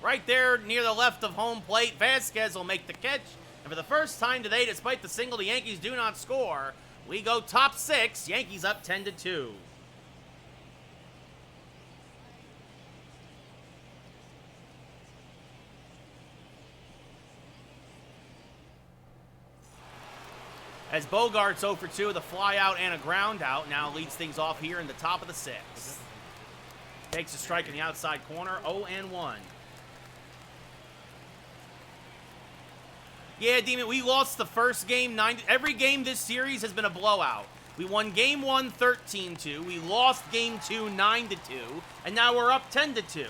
Right there near the left of home plate. Vasquez will make the catch. And for the first time today, despite the single, the Yankees do not score. We go top 6. Yankees up 10-2. As Bogart's 0 for 2 with a fly out and a ground out, now leads things off here in the top of the 6th. Takes a strike in the outside corner, 0-1. Yeah, Demon, we lost the first game. Every game this series has been a blowout. We won game 1 13-2. We lost game 2 9-2. And now we're up 10-2.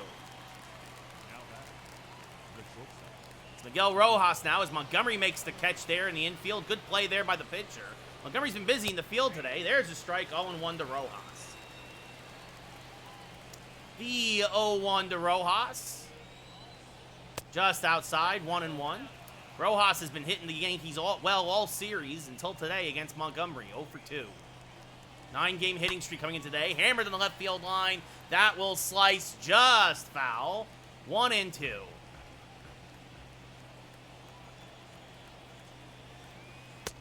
It's Miguel Rojas now as Montgomery makes the catch there in the infield. Good play there by the pitcher. Montgomery's been busy in the field today. There's a strike, 0-1 to Rojas. The 0-1 to Rojas. Just outside, 1-1. Rojas has been hitting the Yankees all series until today against Montgomery, 0 for 2. 9-game hitting streak coming in today. Hammered on the left field line. That will slice just foul. 1-2.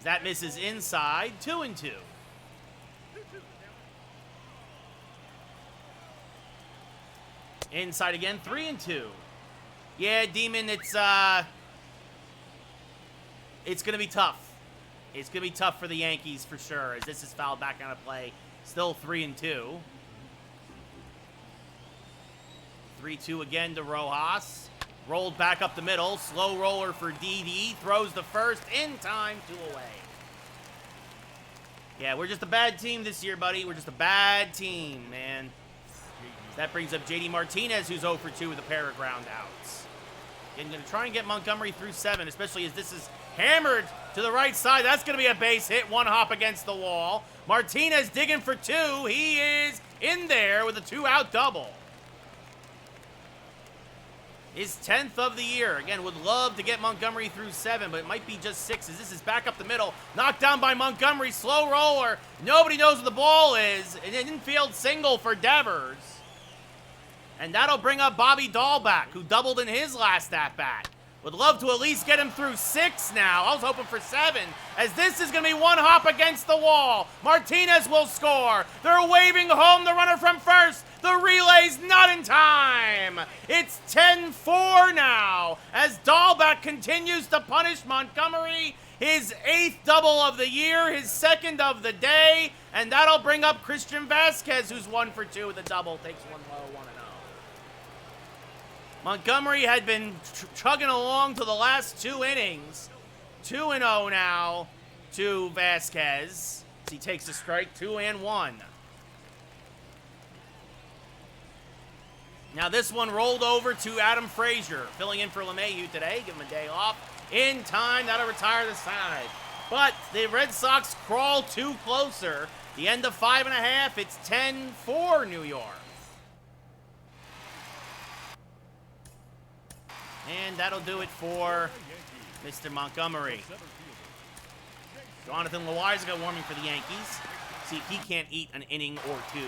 That misses inside, 2-2. Inside again, 3-2. Yeah, Demon, it's going to be tough. It's going to be tough for the Yankees for sure, as this is fouled back out of play. Still 3-2. 3-2 again to Rojas. Rolled back up the middle. Slow roller for Deivi. Throws the first in time, 2 away. Yeah, we're just a bad team this year, buddy. We're just a bad team, man. That brings up JD Martinez, who's 0 for 2 with a pair of ground outs. And going to try and get Montgomery through 7, especially as this is hammered to the right side. That's going to be a base hit. 1 hop against the wall. Martinez digging for 2. He is in there with a 2-out double. His 10th of the year. Again, would love to get Montgomery through 7, but it might be just 6 as this is back up the middle. Knocked down by Montgomery. Slow roller. Nobody knows where the ball is. An infield single for Devers. And that'll bring up Bobby Dahlback, who doubled in his last at-bat. Would love to at least get him through 6 now. I was hoping for 7, as this is going to be 1 hop against the wall. Martinez will score. They're waving home the runner from first. The relay's not in time. It's 10-4 now, as Dahlback continues to punish Montgomery. His 8th double of the year, his 2nd of the day, and that'll bring up Christian Vasquez, who's 1 for 2 with a double. Takes one low, 1-0. Montgomery had been chugging along to the last 2 innings. 2-0 now to Vasquez. He takes a strike, 2-1. Now this one rolled over to Adam Frazier, filling in for LeMahieu today. Give him a day off. In time, that'll retire the side. But the Red Sox crawl 2 closer. The end of 5.5, it's 10-4 New York. And that'll do it for Mr. Montgomery. Jonathan Loaizaga warming for the Yankees. See if he can't eat an inning or 2.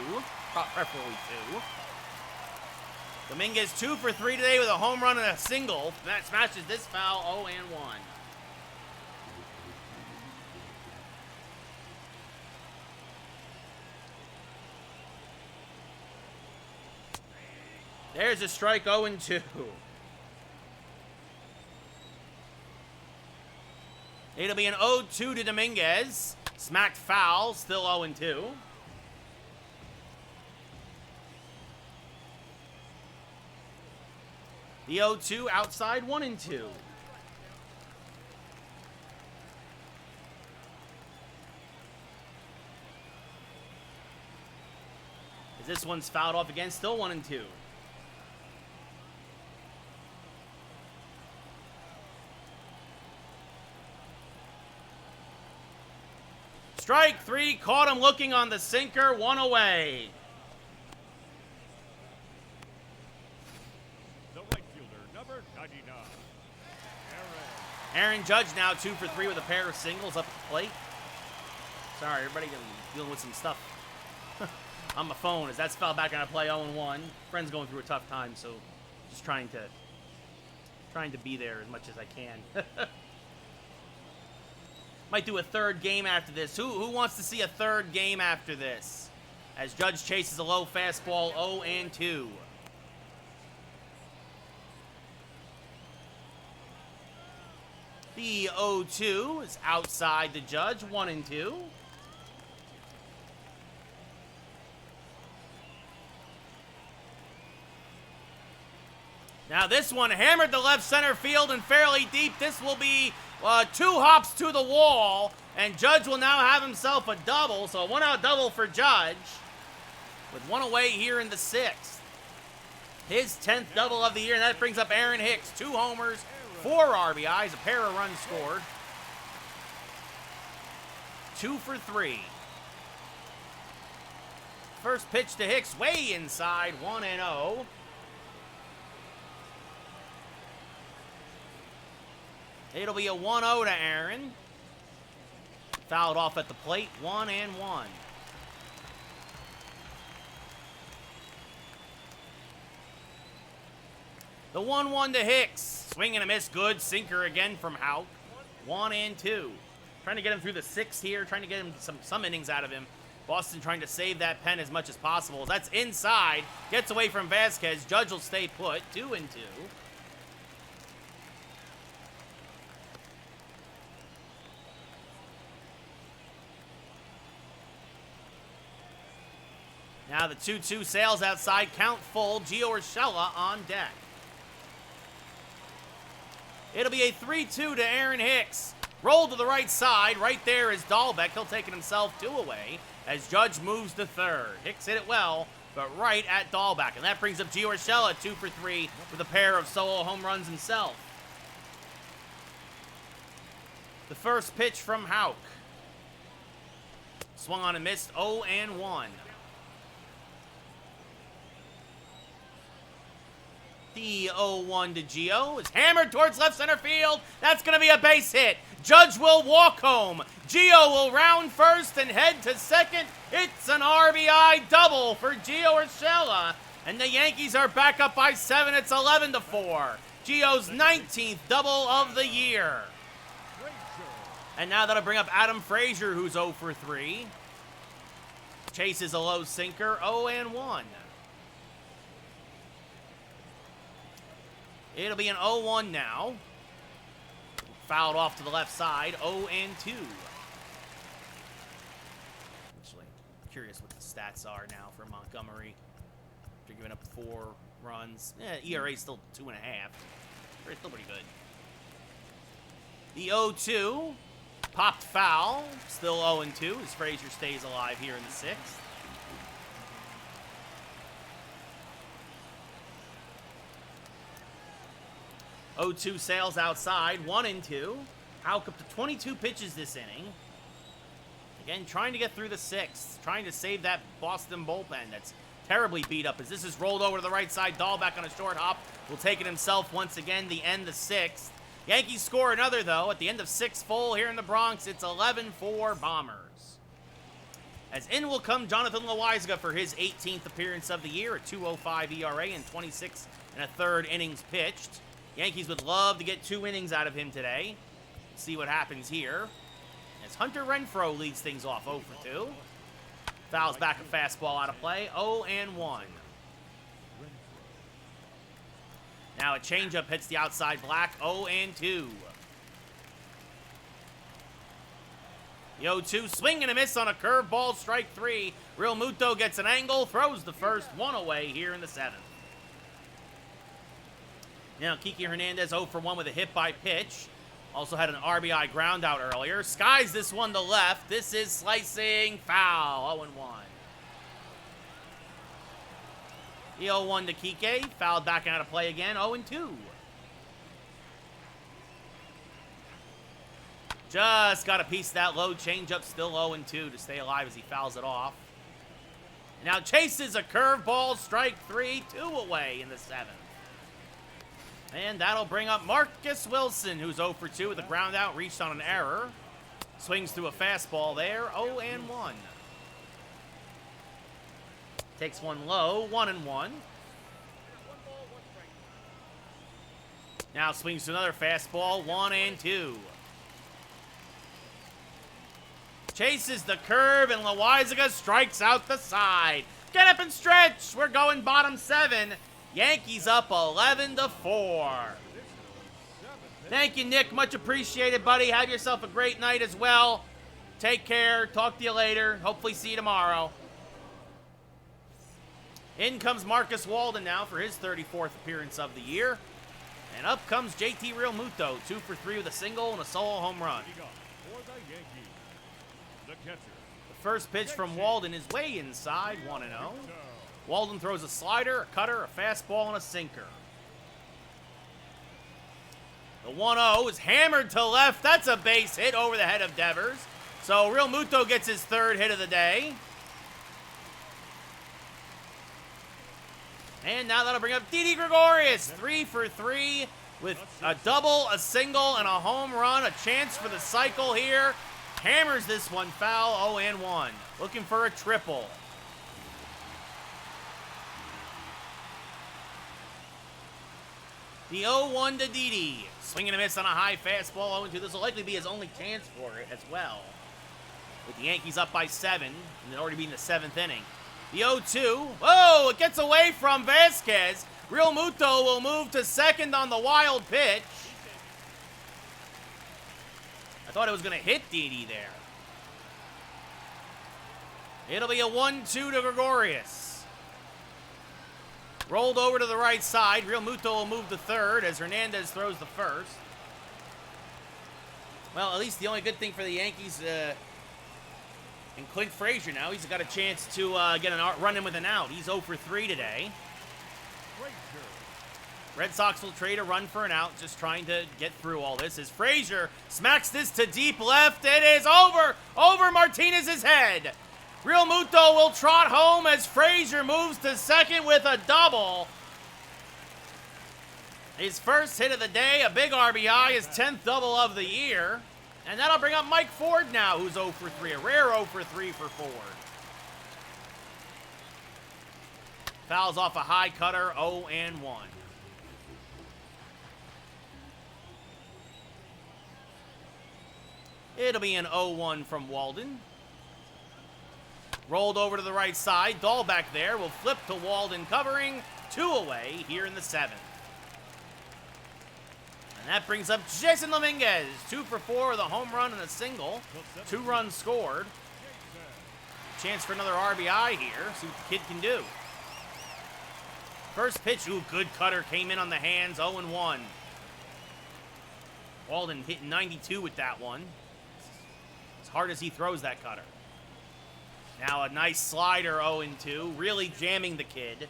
Preferably 2. Dominguez 2 for 3 today with a home run and a single. That smashes this foul, 0-1. There's a strike, 0-2. It'll be an 0-2 to Dominguez. Smacked foul, still 0-2. The 0-2 outside, 1-2. As this one's fouled off again, still 1-2. Strike 3, caught him looking on the sinker, 1 away. The right fielder, number 99. Aaron Judge now 2 for 3 with a pair of singles up at the plate. Sorry, everybody dealing with some stuff on my phone as that's fouled back on a play 0-1. Friend's going through a tough time, so just trying to be there as much as I can. Might do a third game after this. Who wants to see a third game after this? As Judge chases a low fastball, 0-2. The 0-2 is outside the Judge, 1-2. Now this one hammered the left center field and fairly deep. This will be 2 hops to the wall, and Judge will now have himself a double. So a 1-out double for Judge with 1 away here in the 6th. His 10th double of the year, and that brings up Aaron Hicks. 2 homers, 4 RBIs, a pair of runs scored. 2 for 3. First pitch to Hicks, way inside, 1-0. It'll be a 1-0 to Aaron. Fouled off at the plate, 1-1. The 1-1 to Hicks. Swing and a miss, good. Sinker again from Houck. 1-2. Trying to get him through the 6th here, trying to get him some innings out of him. Boston trying to save that pen as much as possible. That's inside. Gets away from Vasquez. Judge will stay put, 2-2. Now the 2-2 sails outside, count full. Gio Urshela on deck. It'll be a 3-2 to Aaron Hicks. Roll to the right side. Right there is Dahlbeck. He'll take it himself 2 away as Judge moves to 3rd. Hicks hit it well, but right at Dahlbeck. And that brings up Gio Urshela 2 for 3 with a pair of solo home runs himself. The first pitch from Houck. Swung on and missed, 0-1. The 0-1 to Gio is hammered towards left center field. That's going to be a base hit. Judge will walk home. Gio will round first and head to second. It's an RBI double for Gio Urshela. And the Yankees are back up by 7. It's 11-4. Gio's 19th double of the year. And now that'll bring up Adam Frazier, who's 0 for 3. Chases a low sinker, 0-1. It'll be an 0-1 now. Fouled off to the left side, 0-2. Actually, curious what the stats are now for Montgomery. After giving up 4 runs. ERA's still 2.5. Still pretty good. The 0-2. Popped foul. Still 0-2 as Frazier stays alive here in the 6th. Oh, 2 sails outside, 1-2. Houck up to 22 pitches this inning. Again, trying to get through the 6th. Trying to save that Boston bullpen that's terribly beat up as this is rolled over to the right side. Dahlbeck on a short hop will take it himself once again. The end of 6th. Yankees score another, though. At the end of 6 full here in the Bronx, it's 11-4 Bombers. As in will come Jonathan Loaizaga for his 18th appearance of the year, a 2.05 ERA and 26 1/3 innings pitched. Yankees would love to get 2 innings out of him today. See what happens here. As Hunter Renfroe leads things off 0 for 2. Fouls back a fastball out of play, 0-1. Now a changeup hits the outside black, 0-2. The 0-2, swing and a miss on a curveball, strike 3. Real Muto gets an angle, throws the first one away here in the 7th. Now Kiki Hernandez 0 for 1 with a hit by pitch. Also had an RBI ground out earlier. Skies this one to left. This is slicing foul, 0-1. The 0-1 to Kike, fouled back out of play again, 0-2. Just got a piece of that low changeup, still 0-2 to stay alive as he fouls it off. And now chases a curveball, strike 3, 2 away in the 7th. And that'll bring up Marcus Wilson, who's 0 for 2 with a ground out, reached on an error. Swings through a fastball there, 0-1. Takes one low, 1-1. Now swings to another fastball, 1-2. Chases the curve, and Loaizaga strikes out the side. Get up and stretch. We're going bottom 7. Yankees up 11-4. Thank you, Nick. Much appreciated, buddy. Have yourself a great night as well. Take care. Talk to you later. Hopefully see you tomorrow. In comes Marcus Walden now for his 34th appearance of the year. And up comes JT Real Muto, 2 for 3 with a single and a solo home run. For the Yankees, the catcher. The first pitch from Walden is way inside, 1-0. Walden throws a slider, a cutter, a fastball, and a sinker. The 1-0 is hammered to left. That's a base hit over the head of Devers. So Real Muto gets his 3rd hit of the day. And now that'll bring up Deivi Gregorius, 3 for 3 with a double, a single, and a home run. A chance for the cycle here. Hammers this one foul, 0-1. Looking for a triple. The 0-1 to Didi. Swing and a miss on a high fastball, 0-2. This will likely be his only chance for it as well. With the Yankees up by 7, and they'd already be in the 7th inning. The 0-2. Whoa, it gets away from Vasquez. Real Muto will move to second on the wild pitch. I thought it was going to hit Didi there. It'll be a 1-2 to Gregorius. Rolled over to the right side. Real Muto will move to third as Hernandez throws the first. Well, at least the only good thing for the Yankees and Clint Frazier now, he's got a chance to get a run in with an out. He's 0 for 3 today. Red Sox will trade a run for an out, just trying to get through all this. As Frazier smacks this to deep left, it is over Martinez's head. Real Muto will trot home as Frazier moves to second with a double. His first hit of the day, a big RBI, his 10th double of the year. And that'll bring up Mike Ford now, who's 0 for 3. A rare 0 for 3 for Ford. Fouls off a high cutter, 0-1. It'll be an 0-1 from Walden. Rolled over to the right side. Dahl back there will flip to Walden covering. 2 away here in the 7th. And that brings up Jason Dominguez. 2 for 4 with a home run and a single. 2 runs scored. Chance for another RBI here. See what the kid can do. First pitch. Ooh, good cutter. Came in on the hands. 0-1. Walden hitting 92 with that one. As hard as he throws that cutter. Now a nice slider, 0-2. Really jamming the kid.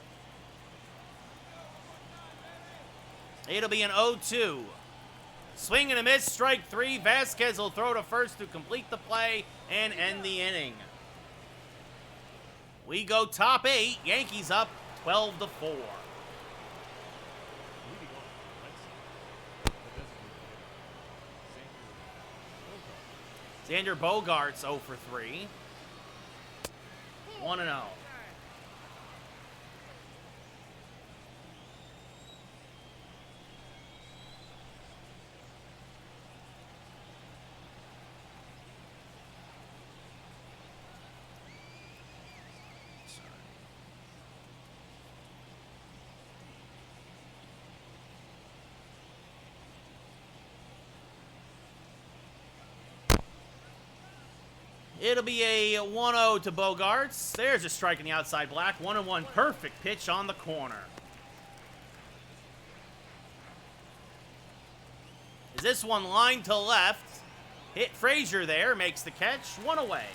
It'll be an 0-2. Swing and a miss, strike 3. Vasquez will throw to first to complete the play and end the inning. We go top 8. Yankees up 12-4. Xander Bogaerts 0 for 3. 1-0. It'll be a 1-0 to Bogarts. There's a strike in the outside black. 1-1. Perfect pitch on the corner. Is this one line to left? Hit Frazier there. Makes the catch. 1 away.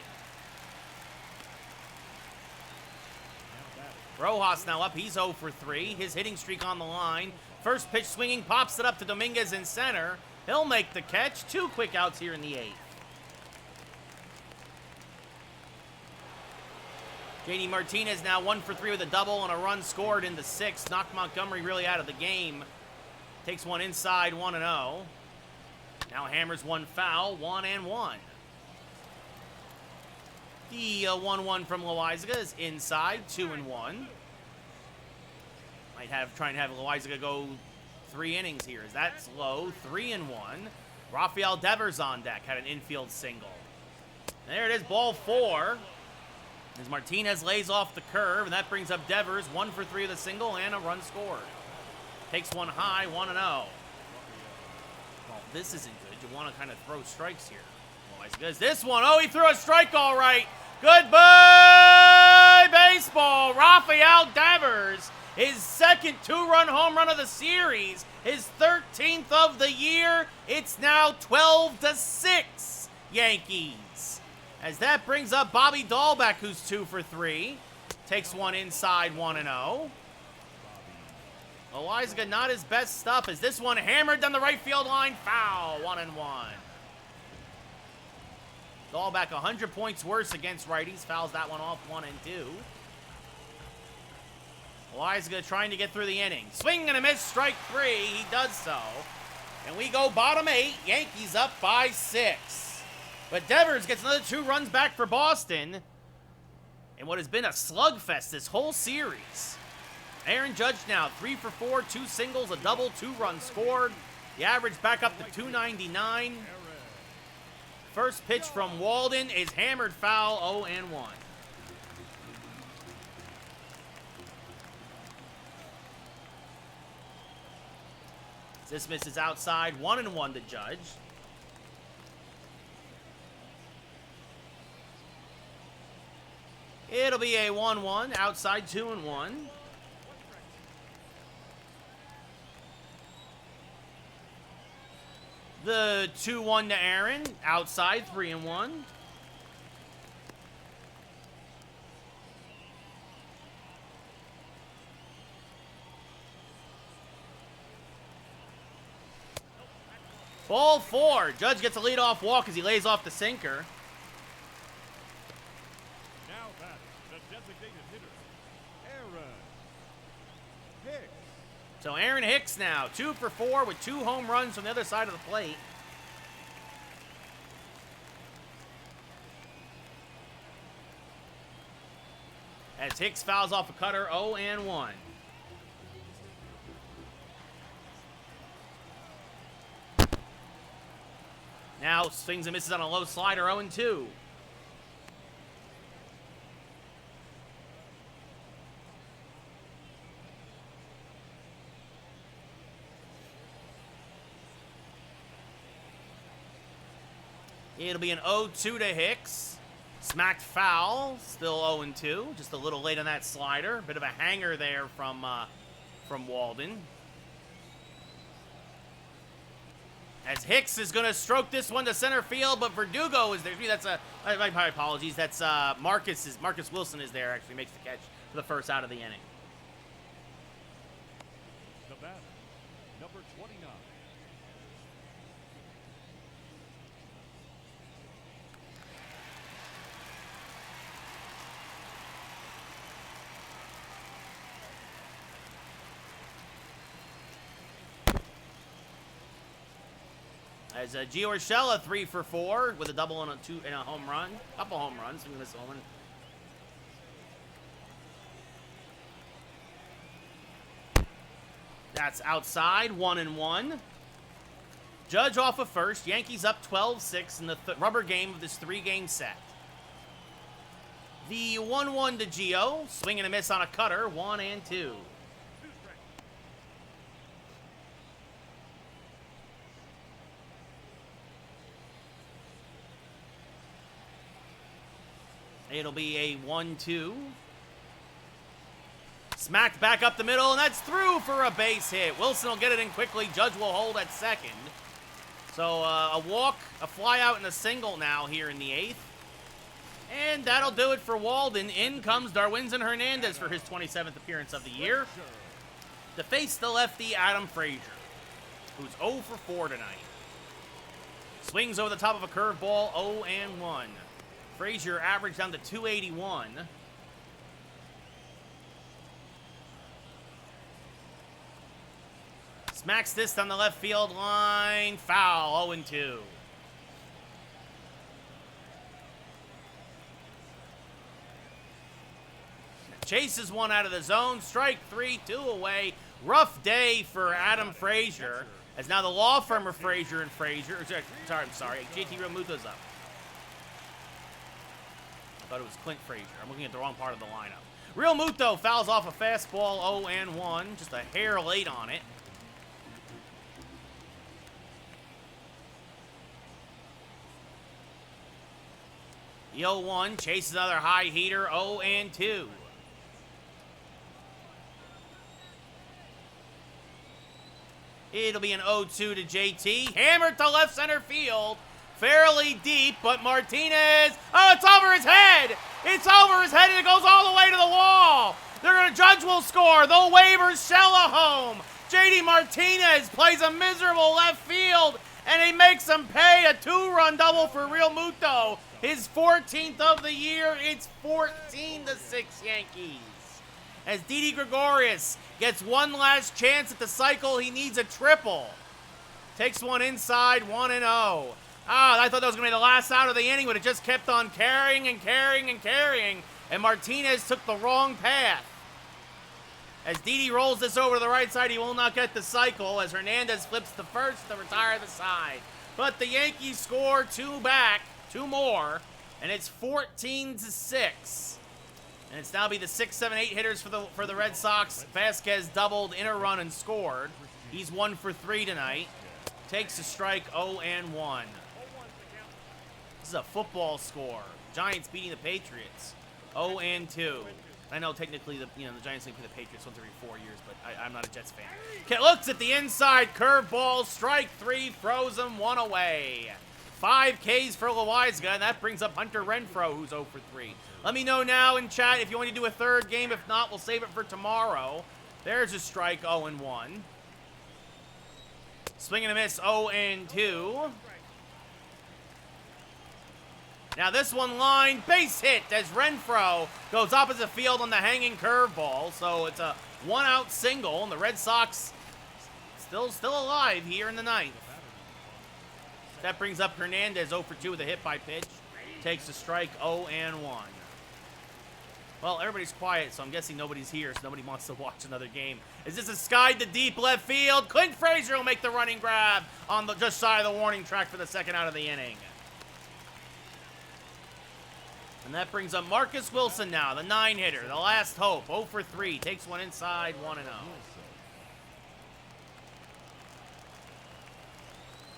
Rojas now up. He's 0 for 3. His hitting streak on the line. First pitch swinging. Pops it up to Dominguez in center. He'll make the catch. 2 quick outs here in the 8th. JD Martinez now 1 for 3 with a double and a run scored in the 6th. Knocked Montgomery really out of the game. Takes one inside, 1-0. Now hammers one foul, 1-1. The 1-1 from Loizaga is inside, 2-1. Might try and have Loizaga go 3 innings here. As that's low, 3-1. Rafael Devers on deck, had an infield single. There it is, ball 4. As Martinez lays off the curve, and that brings up Devers, 1 for 3 with a single and a run scored. Takes one high, 1-0. Well, this isn't good. You want to kind of throw strikes here. Because this one, oh, he threw a strike all right. Goodbye, baseball. Rafael Devers, his second 2-run home run of the series, his 13th of the year. It's now 12-6 Yankees. As that brings up Bobby Dahlbeck, who's 2 for 3. Takes one inside, 1-0. Loizaga not his best stuff as this one hammered down the right field line. Foul, 1-1. Dahlbeck 100 points worse against righties. Fouls that one off, 1-2. Loizaga trying to get through the inning. Swing and a miss, strike 3. He does so. And we go bottom 8. Yankees up by 6. But Devers gets another 2 runs back for Boston in what has been a slugfest this whole series. Aaron Judge now 3 for 4, 2 singles, a double, 2 runs scored. The average back up to 299. First pitch from Walden is hammered foul, 0-1. This misses outside, 1-1 to Judge. It'll be a 1-1, outside 2-1. The 2-1 to Aaron, outside 3-1. Ball 4. Judge gets a leadoff walk as he lays off the sinker. So Aaron Hicks now, 2 for 4 with 2 home runs from the other side of the plate. As Hicks fouls off a cutter, 0-1. Now swings and misses on a low slider, 0-2. It'll be an 0-2 to Hicks. Smacked foul, still 0-2. Just a little late on that slider. Bit of a hanger there from Walden. As Hicks is going to stroke this one to center field, but Verdugo is there. That's my apologies. That's Marcus Wilson is there. Actually makes the catch for the first out of the inning. The batter, number 29. As Gio Urshela 3 for 4 with a double and a home run. Couple home runs from this one. That's outside, 1-1. Judge off of first. Yankees up 12-6 in the rubber game of this 3-game set. The 1-1 to Gio. Swing and a miss on a cutter, 1-2. It'll be a 1-2. Smacked back up the middle, and that's through for a base hit. Wilson will get it in quickly. Judge will hold at second. So a walk, a fly out, and a single now here in the 8th. And that'll do it for Walden. In comes Darwinzon Hernandez for his 27th appearance of the year to face the lefty Adam Frazier, who's 0 for 4 tonight. Swings over the top of a curveball, 0-1. Frazier averaged down to 281. Smacks this down the left field line. Foul, 0-2. Chases one out of the zone. Strike 3, 2 away. Rough day for Adam Frazier. As now the law firm of Frazier and Frazier. I'm sorry. JT Realmuto's up. I thought it was Clint Frazier. I'm looking at the wrong part of the lineup. Realmuto fouls off a fastball, 0-1. Just a hair late on it. The 0-1 chases another high heater, 0-2. It'll be an 0-2 to JT. Hammered to left center field. Fairly deep, but Martinez. Oh, it's over his head. It's over his head, and it goes all the way to the wall. Judge will score. They'll wave Urshela home. JD Martinez plays a miserable left field, and he makes them pay a 2-run double for Realmuto. His 14th of the year. It's 14-6 Yankees. As Didi Gregorius gets one last chance at the cycle, he needs a triple. Takes one inside, 1-0. I thought that was going to be the last out of the inning, but it just kept on carrying and carrying and carrying, and Martinez took the wrong path. As Didi rolls this over to the right side, he will not get the cycle, as Hernandez flips the first to retire the side. But the Yankees score 2 more, and it's 14-6. And it's now be the 6, 7, 8 hitters for the Red Sox. Vasquez doubled in a run and scored. He's 1 for 3 tonight. Takes a strike, 0-1. This is a football score. Giants beating the Patriots, 0-2. I know technically the Giants only play the Patriots once every 4 years, but I'm not a Jets fan. Looks at the inside curveball, strike 3, throws him 1 away. 5 Ks for Loizaga, and that brings up Hunter Renfroe, who's 0 for 3. Let me know now in chat if you want to do a third game. If not, we'll save it for tomorrow. There's a strike, 0-1. Swing and a miss, 0-2. Now this one line, base hit as Renfroe goes opposite field on the hanging curveball. So it's a 1-out single, and the Red Sox still alive here in the 9th. That brings up Hernandez, 0 for 2 with a hit by pitch. Takes a strike, 0-1. Well, everybody's quiet, so I'm guessing nobody's here, so nobody wants to watch another game. Is this a sky to deep left field? Clint Frazier will make the running grab on the just side of the warning track for the 2nd out of the inning. And that brings up Marcus Wilson now, the 9-hitter, the last hope, 0 for 3. Takes one inside, 1-0.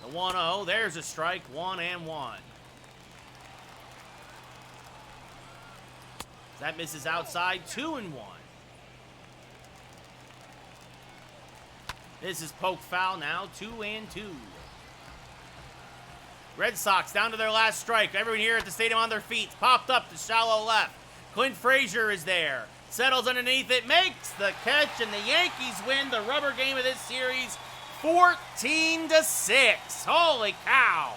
The 1-0, there's a strike, 1-1. That misses outside, 2-1. This is poke foul now, 2-2. Red Sox down to their last strike. Everyone here at the stadium on their feet. Popped up to shallow left. Clint Frazier is there. Settles underneath it, makes the catch, and the Yankees win the rubber game of this series, 14-6. Holy cow.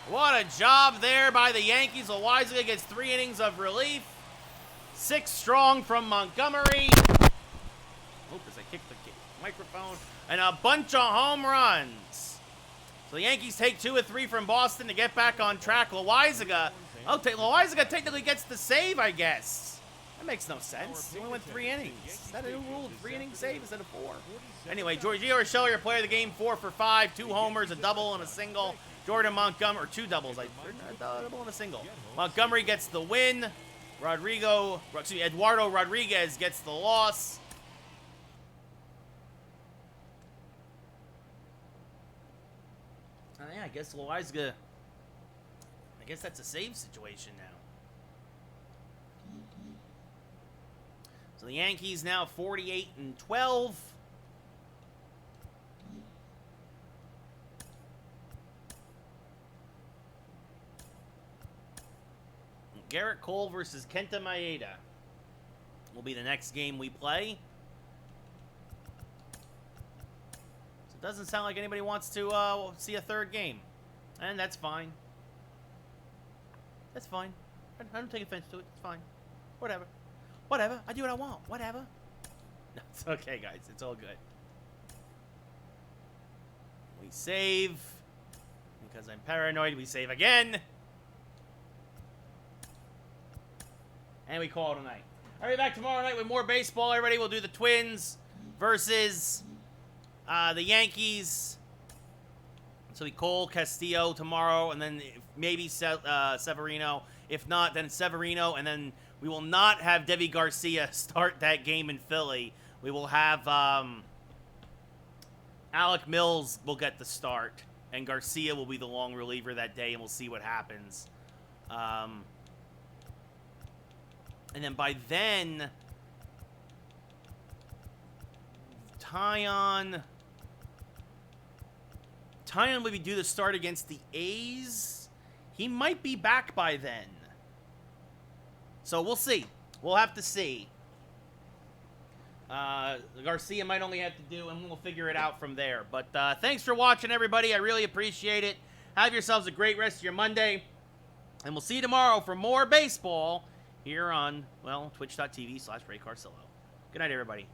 What a job there by the Yankees. Loizaga gets 3 innings of relief. 6 strong from Montgomery. Oops, I kicked the microphone. And a bunch of home runs. So the Yankees take 2 of 3 from Boston to get back on track. Loizaga technically gets the save, I guess. That makes no sense. He only went 3 innings. Is that a new rule? 3 innings save instead of 4? Anyway, Giorgio Urshela, your player of the game, 4 for 5. 2 homers, a double, and a single. Jordan Montgomery, or 2 doubles, a double and a single. Montgomery gets the win. Eduardo Rodriguez gets the loss. Yeah, I guess Loizaga I guess that's a save situation now. So the Yankees now 48-12. Garrett Cole versus Kenta Maeda will be the next game we play. So it doesn't sound like anybody wants to see a third game. And that's fine. That's fine. I don't take offense to it. It's fine. Whatever. Whatever. I do what I want. Whatever. No, it's okay, guys. It's all good. We save. Because I'm paranoid, we save again. And we call it a night. I'll be back tomorrow night with more baseball. Everybody, we'll do the Twins versus the Yankees. So we Cole, Castillo tomorrow, and then maybe Severino. If not, then Severino, and then we will not have Deivi Garcia start that game in Philly. We will have Alec Mills will get the start, and Garcia will be the long reliever that day, and we'll see what happens. And then by then, Tyon will be due to start against the A's. He might be back by then. So we'll see. We'll have to see. Garcia might only have to do, and we'll figure it out from there. But thanks for watching, everybody. I really appreciate it. Have yourselves a great rest of your Monday. And we'll see you tomorrow for more baseball here on, well, twitch.tv/RayCarcillo. Good night, everybody.